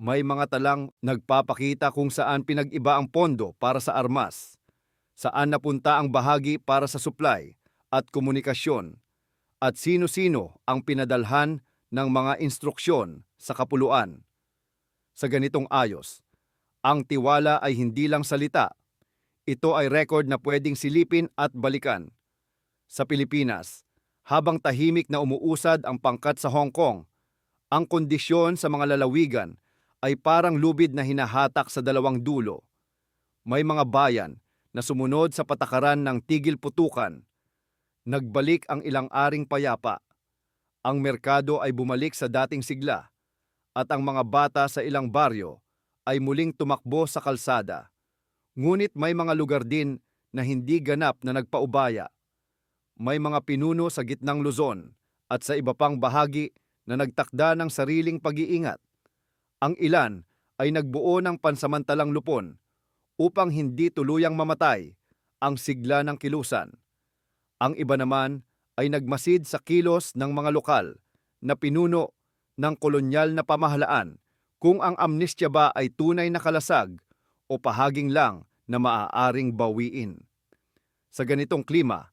Speaker 1: may mga talang nagpapakita kung saan pinag-iba ang pondo para sa armas, saan napunta ang bahagi para sa supply at komunikasyon, at sino-sino ang pinadalhan ng mga instruksyon sa kapuluan. Sa ganitong ayos, ang tiwala ay hindi lang salita. Ito ay record na pwedeng silipin at balikan. Sa Pilipinas, habang tahimik na umuusad ang pangkat sa Hong Kong, ang kondisyon sa mga lalawigan ay parang lubid na hinahatak sa dalawang dulo. May mga bayan na sumunod sa patakaran ng tigil putukan. Nagbalik ang ilang aring payapa. Ang merkado ay bumalik sa dating sigla at ang mga bata sa ilang baryo ay muling tumakbo sa kalsada. Ngunit may mga lugar din na hindi ganap na nagpaubaya. May mga pinuno sa gitnang Luzon at sa iba pang bahagi na nagtakda ng sariling pag-iingat. Ang ilan ay nagbuo ng pansamantalang lupon upang hindi tuluyang mamatay ang sigla ng kilusan. Ang iba naman ay nagmasid sa kilos ng mga lokal na pinuno ng kolonyal na pamahalaan kung ang amnestya ba ay tunay na kalasag o pahaging lang na maaaring bawiin. Sa ganitong klima,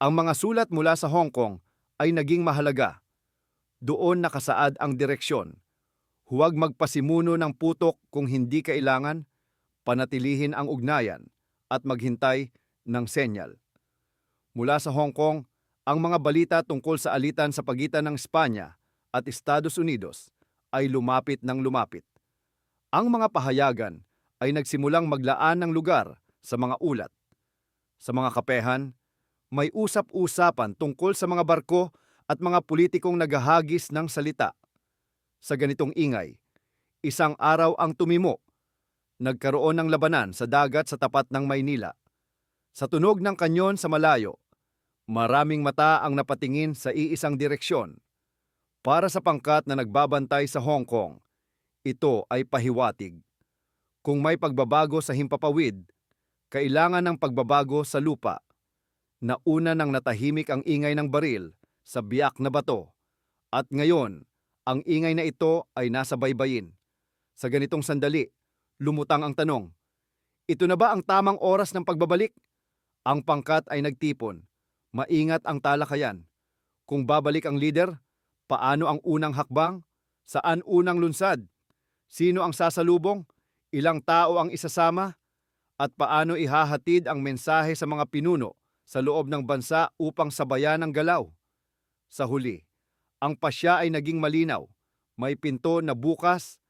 Speaker 1: ang mga sulat mula sa Hong Kong ay naging mahalaga. Doon nakasaad ang direksyon. Huwag magpasimuno ng putok kung hindi kailangan, panatilihin ang ugnayan at maghintay ng senyal. Mula sa Hong Kong, ang mga balita tungkol sa alitan sa pagitan ng Espanya at Estados Unidos ay lumapit ng lumapit. Ang mga pahayagan ay nagsimulang maglaan ng lugar sa mga ulat. Sa mga kapehan, may usap-usapan tungkol sa mga barko at mga politikong naghahagis ng salita. Sa ganitong ingay, isang araw ang tumimo. Nagkaroon ng labanan sa dagat sa tapat ng Maynila. Sa tunog ng kanyon sa malayo, maraming mata ang napatingin sa iisang direksyon. Para sa pangkat na nagbabantay sa Hong Kong, ito ay pahiwatig. Kung may pagbabago sa himpapawid, kailangan ng pagbabago sa lupa. Nauna nang natahimik ang ingay ng baril sa biyak na bato, at ngayon, ang ingay na ito ay nasa baybayin. Sa ganitong sandali, lumutang ang tanong, ito na ba ang tamang oras ng pagbabalik? Ang pangkat ay nagtipon. Maingat ang talakayan. Kung babalik ang leader, paano ang unang hakbang? Saan unang lunsad? Sino ang sasalubong? Ilang tao ang isasama? At paano ihahatid ang mensahe sa mga pinuno sa loob ng bansa upang sabayan ang galaw? Sa huli, ang pasya ay naging malinaw. May pinto na bukas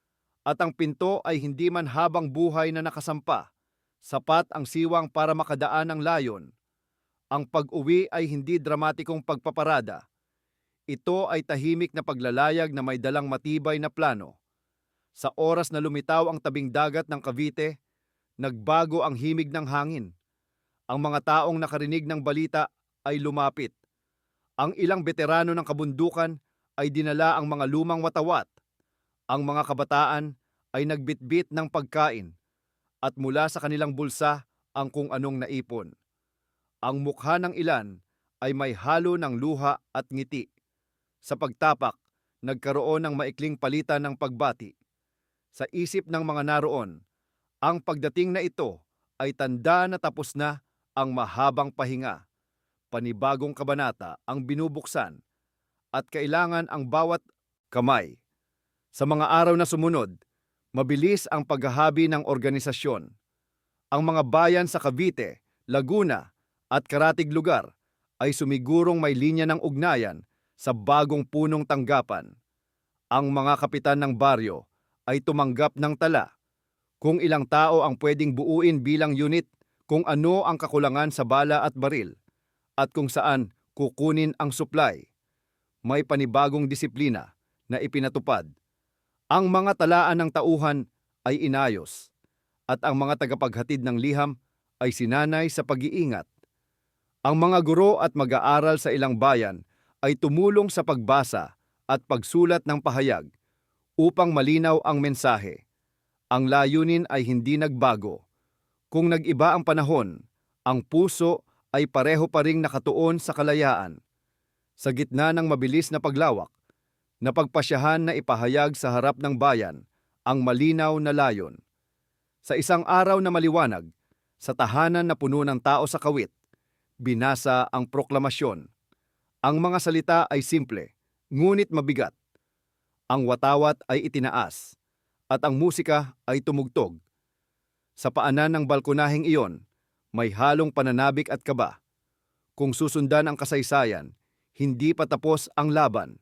Speaker 1: at ang pinto ay hindi man habang buhay na nakasampa. Sapat ang siwang para makadaan ang layon. Ang pag-uwi ay hindi dramatikong pagpaparada. Ito ay tahimik na paglalayag na may dalang matibay na plano. Sa oras na lumitaw ang tabing dagat ng Cavite, nagbago ang himig ng hangin. Ang mga taong nakarinig ng balita ay lumapit. Ang ilang veterano ng kabundukan ay dinala ang mga lumang watawat. Ang mga kabataan ay nagbitbit ng pagkain at mula sa kanilang bulsa ang kung anong naipon. Ang mukha ng ilan ay may halo ng luha at ngiti. Sa pagtapak, nagkaroon ng maikling palitan ng pagbati. Sa isip ng mga naroon, ang pagdating na ito ay tanda na tapos na ang mahabang pahinga. Panibagong kabanata ang binubuksan at kailangan ang bawat kamay. Sa mga araw na sumunod, mabilis ang paghahabi ng organisasyon. Ang mga bayan sa Cavite, Laguna at karatig lugar ay sumigurong may linya ng ugnayan sa bagong punong tanggapan. Ang mga kapitan ng baryo ay tumanggap ng tala. Kung ilang tao ang pwedeng buuin bilang unit, kung ano ang kakulangan sa bala at baril, at kung saan kukunin ang supply. May panibagong disiplina na ipinatupad. Ang mga talaan ng tauhan ay inayos, at ang mga tagapaghatid ng liham ay sinanay sa pag-iingat. Ang mga guro at mag-aaral sa ilang bayan ay tumulong sa pagbasa at pagsulat ng pahayag upang malinaw ang mensahe. Ang layunin ay hindi nagbago. Kung nag-iba ang panahon, ang puso ay pareho pa ring nakatuon sa kalayaan. Sa gitna ng mabilis na paglawak, Napagpasyahan na ipahayag sa harap ng bayan ang malinaw na layon. Sa isang araw na maliwanag, sa tahanan na puno ng tao sa kawit, binasa ang proklamasyon. Ang mga salita ay simple, ngunit mabigat. Ang watawat ay itinaas, at ang musika ay tumugtog. Sa paanan ng balkonaheng iyon, may halong pananabik at kaba. Kung susundan ang kasaysayan, hindi pa tapos ang laban.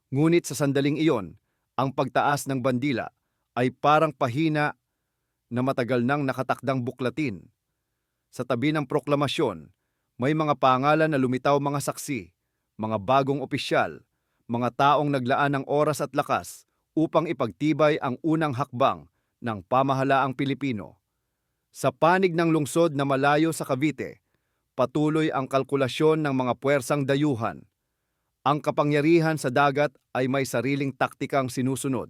Speaker 1: Ngunit sa sandaling iyon, ang pagtaas ng bandila ay parang pahina na matagal nang nakatakdang buklatin. Sa tabi ng proklamasyon, may mga pangalan na lumitaw, mga saksi, mga bagong opisyal, mga taong naglaan ng oras at lakas upang ipagtibay ang unang hakbang ng pamahalaang Pilipino. Sa panig ng lungsod na malayo sa Cavite, patuloy ang kalkulasyon ng mga puwersang dayuhan. Ang kapangyarihan sa dagat ay may sariling taktikang sinusunod,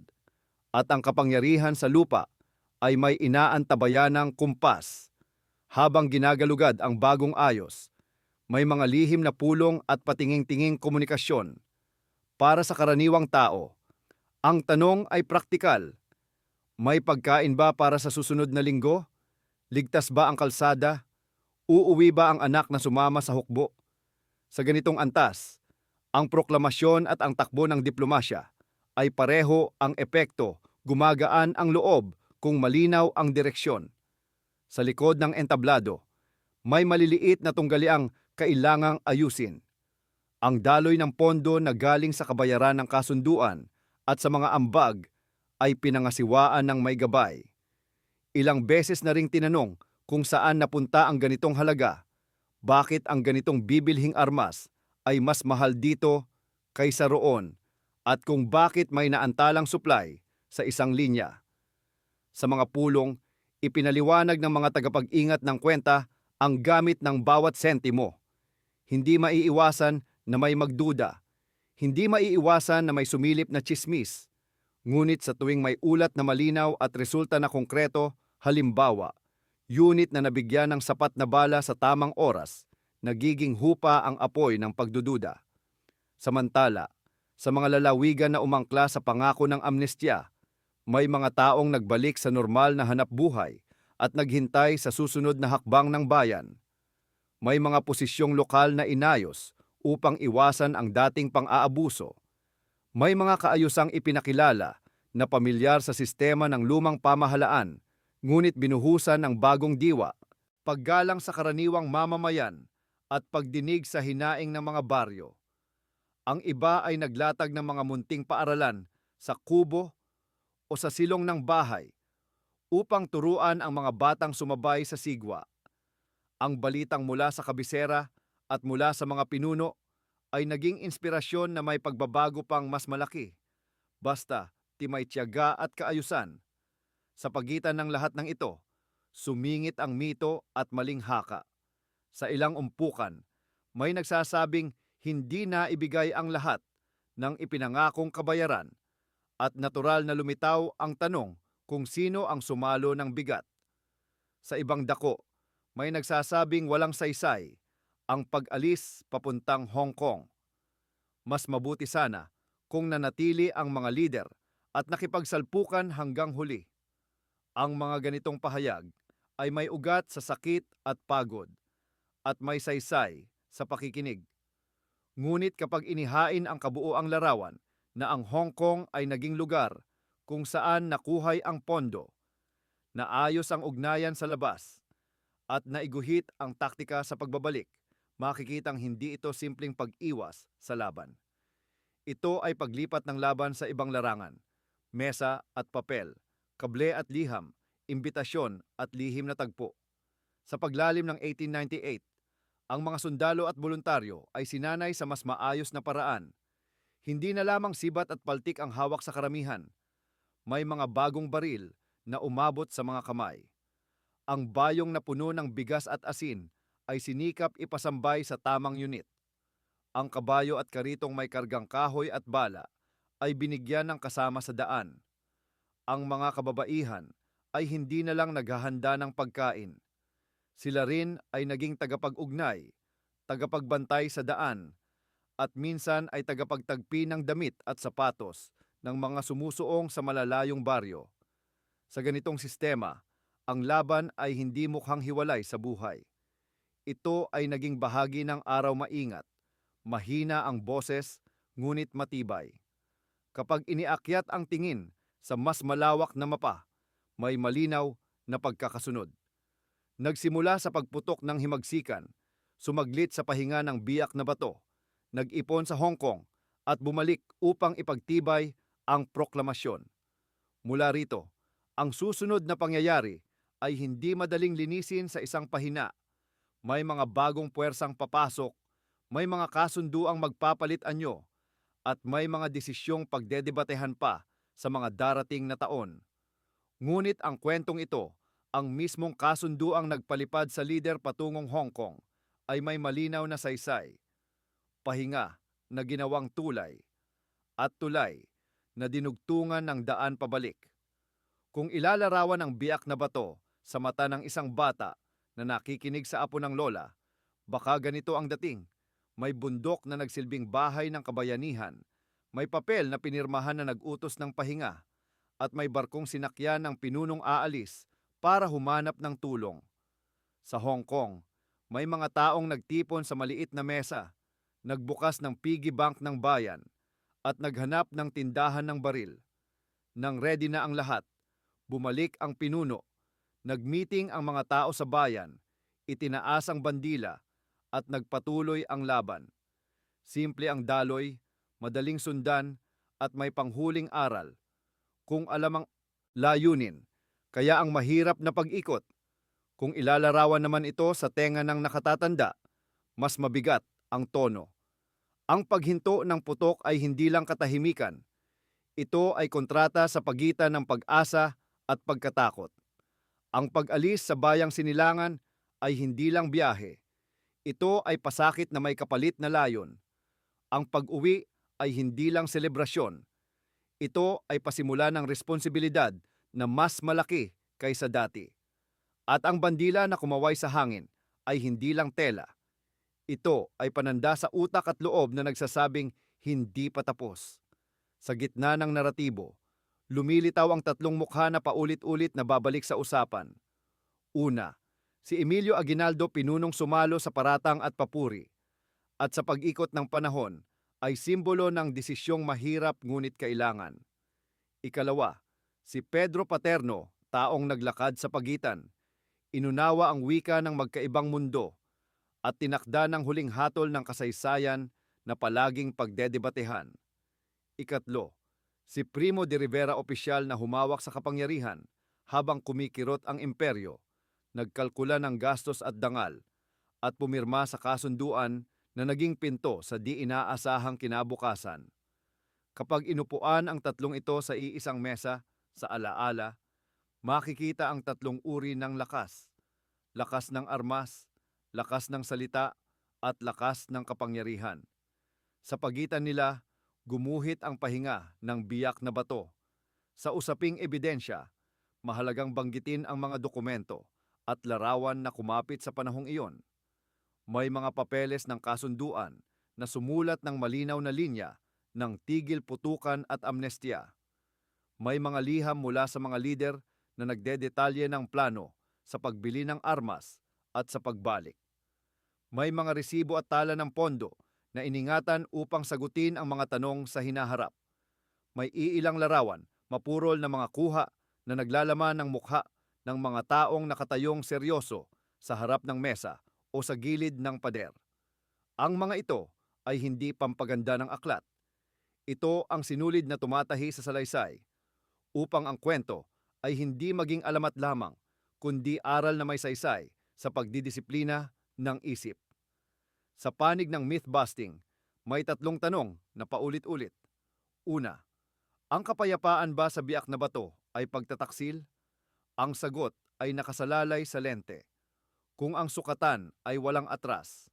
Speaker 1: at ang kapangyarihan sa lupa ay may inaantabayanang kumpas. Habang ginagalugad ang bagong ayos, may mga lihim na pulong at patinging-tinging komunikasyon. Para sa karaniwang tao, ang tanong ay praktikal. May pagkain ba para sa susunod na linggo? Ligtas ba ang kalsada? Uuwi ba ang anak na sumama sa hukbo? Sa ganitong antas, ang proklamasyon at ang takbo ng diplomasya ay pareho ang epekto, gumagaan ang loob kung malinaw ang direksyon. Sa likod ng entablado, may maliliit na tunggaliang kailangang ayusin. Ang daloy ng pondo na galing sa kabayaran ng kasunduan at sa mga ambag ay pinangasiwaan ng may gabay. Ilang beses na ring tinanong kung saan napunta ang ganitong halaga, bakit ang ganitong bibilhing armas ay mas mahal dito kaysa roon, at kung bakit may naantalang supply sa isang linya. Sa mga pulong, ipinaliwanag ng mga tagapag-ingat ng kwenta ang gamit ng bawat sentimo. Hindi maiiwasan na may magduda, hindi maiiwasan na may sumilip na tsismis. Ngunit sa tuwing may ulat na malinaw at resulta na konkreto, halimbawa, unit na nabigyan ng sapat na bala sa tamang oras, nagiging hupa ang apoy ng pagdududa. Samantala, sa mga lalawigan na umangkla sa pangako ng amnestya, may mga taong nagbalik sa normal na hanapbuhay at naghintay sa susunod na hakbang ng bayan. May mga posisyong lokal na inayos upang iwasan ang dating pang-aabuso. May mga kaayusang ipinakilala na pamilyar sa sistema ng lumang pamahalaan, ngunit binuhusan ng bagong diwa, paggalang sa karaniwang mamamayan at pagdinig sa hinaing ng mga baryo. Ang iba ay naglatag ng mga munting paaralan sa kubo o sa silong ng bahay upang turuan ang mga batang sumabay sa sigwa. Ang balitang mula sa kabisera at mula sa mga pinuno ay naging inspirasyon na may pagbabago pang mas malaki. Basta timay tiyaga at kaayusan. Sa pagitan ng lahat ng ito, sumingit ang mito at maling haka. Sa ilang umpukan, may nagsasabing hindi na ibigay ang lahat ng ipinangakong kabayaran, at natural na lumitaw ang tanong kung sino ang sumalo ng bigat. Sa ibang dako, may nagsasabing walang saysay ang pag-alis papuntang Hong Kong. Mas mabuti sana kung nanatili ang mga lider at nakipagsalpukan hanggang huli. Ang mga ganitong pahayag ay may ugat sa sakit at pagod, at may saysay sa pakikinig. Ngunit kapag inihain ang kabuoang larawan na ang Hong Kong ay naging lugar kung saan nakuhay ang pondo, naayos ang ugnayan sa labas, at naiguhit ang taktika sa pagbabalik, makikitang hindi ito simpleng pag-iwas sa laban. Ito ay paglipat ng laban sa ibang larangan, mesa at papel, kable at liham, imbitasyon at lihim na tagpo. Sa paglalim ng 1898, ang mga sundalo at voluntaryo ay sinanay sa mas maayos na paraan. Hindi na lamang sibat at paltik ang hawak sa karamihan. May mga bagong baril na umabot sa mga kamay. Ang bayong na puno ng bigas at asin ay sinikap ipasambay sa tamang unit. Ang kabayo at karitong may kargang kahoy at bala ay binigyan ng kasama sa daan. Ang mga kababaihan ay hindi na lang naghahanda ng pagkain. Sila rin ay naging tagapag-ugnay, tagapagbantay sa daan, at minsan ay tagapagtagpi ng damit at sapatos ng mga sumusuong sa malalayong baryo. Sa ganitong sistema, ang laban ay hindi mukhang hiwalay sa buhay. Ito ay naging bahagi ng araw maingat, mahina ang boses, ngunit matibay. Kapag iniakyat ang tingin sa mas malawak na mapa, may malinaw na pagkakasunod. Nagsimula sa pagputok ng himagsikan, sumaglit sa pahinga ng biyak na bato, nag-ipon sa Hong Kong at bumalik upang ipagtibay ang proklamasyon. Mula rito, ang susunod na pangyayari ay hindi madaling linisin sa isang pahina. May mga bagong puwersang papasok, may mga kasunduang magpapalit anyo, at may mga desisyong pagdedebatehan pa sa mga darating na taon. Ngunit ang kwentong ito, ang mismong kasunduang nagpalipad sa lider patungong Hong Kong, ay may malinaw na saysay, pahinga na ginawang tulay, at tulay na dinugtungan ng daan pabalik. Kung ilalarawan ang biyak na bato sa mata ng isang bata na nakikinig sa apo ng lola, baka ganito ang dating. May bundok na nagsilbing bahay ng kabayanihan, may papel na pinirmahan na nag-utos ng pahinga, at may barkong sinakyan ng pinunong aalis para humanap ng tulong. Sa Hong Kong, may mga taong nagtipon sa maliit na mesa, nagbukas ng piggy bank ng bayan, at naghanap ng tindahan ng baril. Nang ready na ang lahat, bumalik ang pinuno, nagmeeting ang mga tao sa bayan, itinaas ang bandila, at nagpatuloy ang laban. Simple ang daloy, madaling sundan, at may panghuling aral. Kung alam ang layunin, kaya ang mahirap na pag-ikot. Kung ilalarawan naman ito sa tenga ng nakatatanda, mas mabigat ang tono. Ang paghinto ng putok ay hindi lang katahimikan. Ito ay kontrata sa pagitan ng pag-asa at pagkatakot. Ang pag-alis sa bayang sinilangan ay hindi lang biyahe. Ito ay pasakit na may kapalit na layon. Ang pag-uwi ay hindi lang selebrasyon. Ito ay pasimula ng responsibilidad na mas malaki kaysa dati. At ang bandila na kumaway sa hangin ay hindi lang tela. Ito ay pananda sa utak at loob na nagsasabing hindi pa tapos. Sa gitna ng naratibo, lumilitaw ang tatlong mukha na paulit-ulit na babalik sa usapan. Una, si Emilio Aguinaldo pinunong sumalo sa paratang at papuri. At sa pag-ikot ng panahon, ay simbolo ng desisyong mahirap ngunit kailangan. Ikalawa, si Pedro Paterno, taong naglakad sa pagitan. Inunawa ang wika ng magkaibang mundo at tinakda ng huling hatol ng kasaysayan na palaging pagdedebatehan. Ikatlo, si Primo de Rivera opisyal na humawak sa kapangyarihan habang kumikirot ang imperyo, nagkalkula ng gastos at dangal, at pumirma sa kasunduan na naging pinto sa di inaasahang kinabukasan. Kapag inupuan ang tatlong ito sa iisang mesa, sa alaala, makikita ang tatlong uri ng lakas. Lakas ng armas, lakas ng salita, at lakas ng kapangyarihan. Sa pagitan nila, gumuhit ang pahinga ng biyak na bato. Sa usaping ebidensya, mahalagang banggitin ang mga dokumento at larawan na kumapit sa panahong iyon. May mga papeles ng kasunduan na sumulat ng malinaw na linya ng tigil putukan at amnestiya. May mga liham mula sa mga lider na nagdedetalye ng plano sa pagbili ng armas at sa pagbalik. May mga resibo at tala ng pondo na iningatan upang sagutin ang mga tanong sa hinaharap. May iilang larawan, mapurol na mga kuha na naglalaman ng mukha ng mga taong nakatayong seryoso sa harap ng mesa o sa gilid ng pader. Ang mga ito ay hindi pampaganda ng aklat. Ito ang sinulid na tumatahi sa salaysay upang ang kwento ay hindi maging alamat lamang, kundi aral na may saysay sa pagdidisiplina ng isip. Sa panig ng myth-busting, may tatlong tanong na paulit-ulit. Una, ang kapayapaan ba sa biyak na bato ay pagtataksil? Ang sagot ay nakasalalay sa lente. Kung ang sukatan ay walang atras,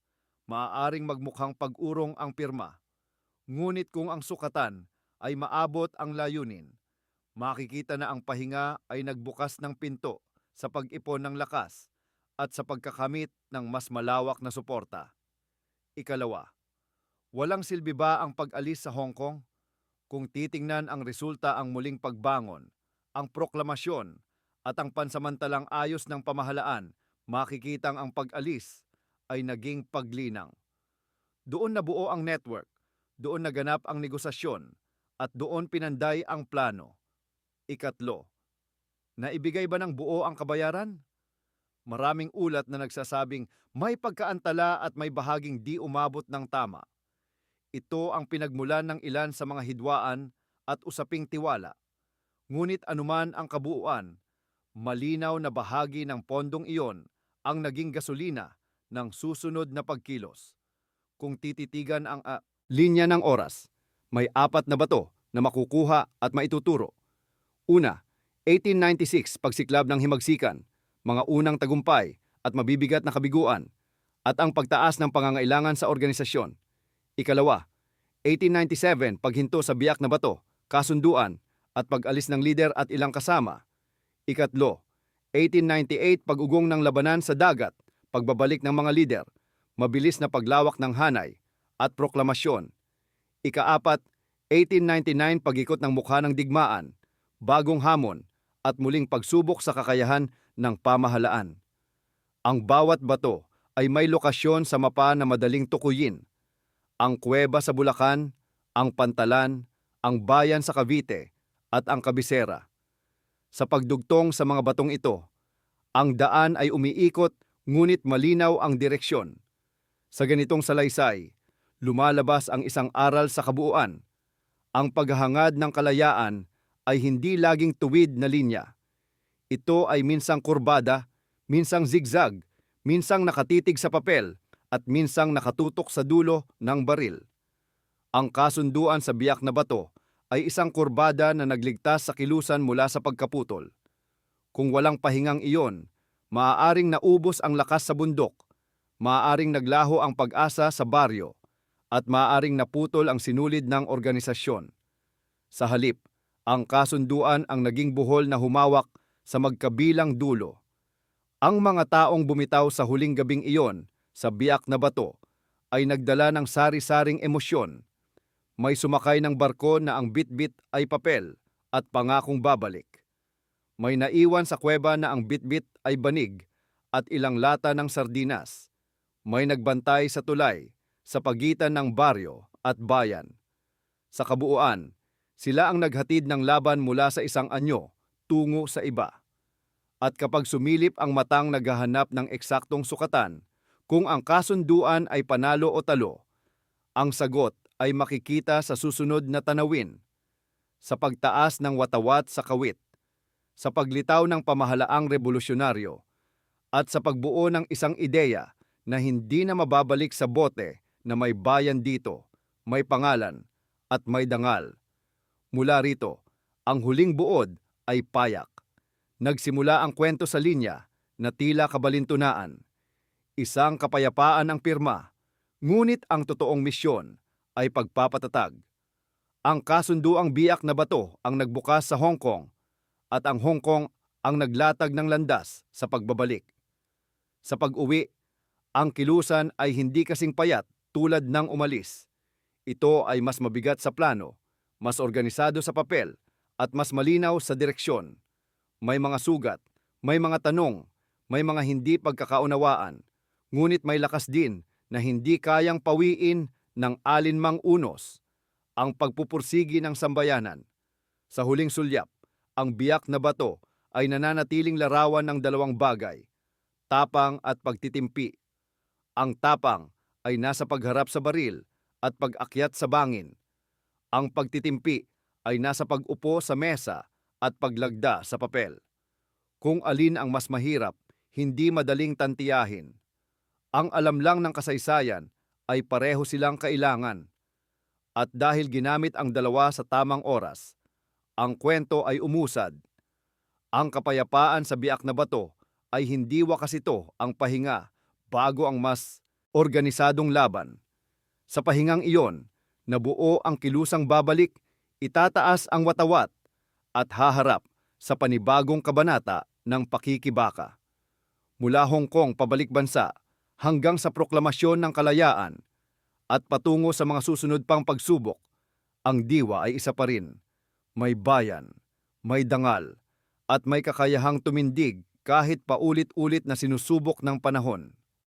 Speaker 1: maaaring magmukhang pag-urong ang pirma. Ngunit kung ang sukatan ay maabot ang layunin, makikita na ang pahinga ay nagbukas ng pinto sa pag-ipon ng lakas at sa pagkakamit ng mas malawak na suporta. Ikalawa, Walang silbi ba ang pag-alis sa Hong Kong? Kung titingnan ang resulta ang muling pagbangon, ang proklamasyon at ang pansamantalang ayos ng pamahalaan, makikitang ang pag-alis ay naging paglinang. Doon nabuo ang network, doon naganap ang negosasyon, at doon pinanday ang plano. Ikatlo, naibigay ba ng buo ang kabayaran? Maraming ulat na nagsasabing may pagkaantala at may bahaging di umabot ng tama. Ito ang pinagmulan ng ilan sa mga hidwaan at usaping tiwala. Ngunit anuman ang kabuuan, malinaw na bahagi ng pondong iyon ang naging gasolina ng susunod na pagkilos. Kung tititigan ang linya ng oras, may apat na bato na makukuha at maituturo. Una, 1896 pagsiklab ng himagsikan, mga unang tagumpay at mabibigat na kabiguan, at ang pagtaas ng pangangailangan sa organisasyon. Ikalawa, 1897 paghinto sa biyak na bato, kasunduan at pag-alis ng lider at ilang kasama. Ikatlo, 1898 pag-ugong ng labanan sa dagat, pagbabalik ng mga lider, mabilis na paglawak ng hanay at proklamasyon. Ikaapat, 1899 pag-ikot ng mukha ng digmaan, bagong hamon at muling pagsubok sa kakayahan ng pamahalaan. Ang bawat bato ay may lokasyon sa mapa na madaling tukuyin. Ang kuweba sa Bulacan, ang Pantalan, ang bayan sa Cavite, at ang Kabisera. Sa pagdugtong sa mga batong ito, ang daan ay umiikot ngunit malinaw ang direksyon. Sa ganitong salaysay, lumalabas ang isang aral sa kabuuan. Ang paghahangad ng kalayaan ay hindi laging tuwid na linya. Ito ay minsang kurbada, minsang zigzag, minsang nakatitig sa papel, at minsang nakatutok sa dulo ng baril. Ang kasunduan sa biyak na bato ay isang kurbada na nagligtas sa kilusan mula sa pagkaputol. Kung walang pahingang iyon, maaaring naubos ang lakas sa bundok, maaaring naglaho ang pag-asa sa baryo, at maaaring naputol ang sinulid ng organisasyon. Sa halip, ang kasunduan ang naging buhol na humawak sa magkabilang dulo. Ang mga taong bumitaw sa huling gabing iyon sa biyak na bato ay nagdala ng sari-saring emosyon. May sumakay ng barko na ang bitbit ay papel at pangakong babalik. May naiwan sa kuweba na ang bitbit ay banig at ilang lata ng sardinas. May nagbantay sa tulay sa pagitan ng baryo at bayan. Sa kabuuan, sila ang naghatid ng laban mula sa isang anyo tungo sa iba. At kapag sumilip ang matang naghahanap ng eksaktong sukatan, kung ang kasunduan ay panalo o talo, ang sagot ay makikita sa susunod na tanawin. Sa pagtaas ng watawat sa kawit, sa paglitaw ng pamahalaang revolusyonaryo, at sa pagbuo ng isang ideya na hindi na mababalik sa bote na may bayan dito, may pangalan, at may dangal. Mula rito, ang huling buod ay payak. Nagsimula ang kwento sa linya na tila kabalintunaan. Isang kapayapaan ang pirma, ngunit ang totoong misyon ay pagpapatatag. Ang kasunduang biyak na bato ang nagbukas sa Hong Kong at ang Hong Kong ang naglatag ng landas sa pagbabalik. Sa pag-uwi, ang kilusan ay hindi kasing payat tulad ng umalis. Ito ay mas mabigat sa plano, mas organisado sa papel, at mas malinaw sa direksyon. May mga sugat, may mga tanong, may mga hindi pagkakaunawaan, ngunit may lakas din na hindi kayang pawiin ng alinmang unos, ang pagpupursigi ng sambayanan. Sa huling sulyap, ang biyak na bato ay nananatiling larawan ng dalawang bagay, tapang at pagtitimpi. Ang tapang ay nasa pagharap sa baril at pag-akyat sa bangin. Ang pagtitimpi ay nasa pag-upo sa mesa at paglagda sa papel. Kung alin ang mas mahirap, hindi madaling tantiyahin. Ang alam lang ng kasaysayan ay pareho silang kailangan. At dahil ginamit ang dalawa sa tamang oras, ang kwento ay umusad. Ang kapayapaan sa biyak na bato ay hindi wakas ito ang pahinga bago ang mas organisadong laban. Sa pahingang iyon, nabuo ang kilusang babalik, itataas ang watawat at haharap sa panibagong kabanata ng pakikibaka. Mula Hong Kong pabalik bansa hanggang sa proklamasyon ng kalayaan, At patungo sa mga susunod pang pagsubok, ang diwa ay isa pa rin. May bayan, may dangal, at may kakayahang tumindig kahit paulit-ulit na sinusubok ng panahon.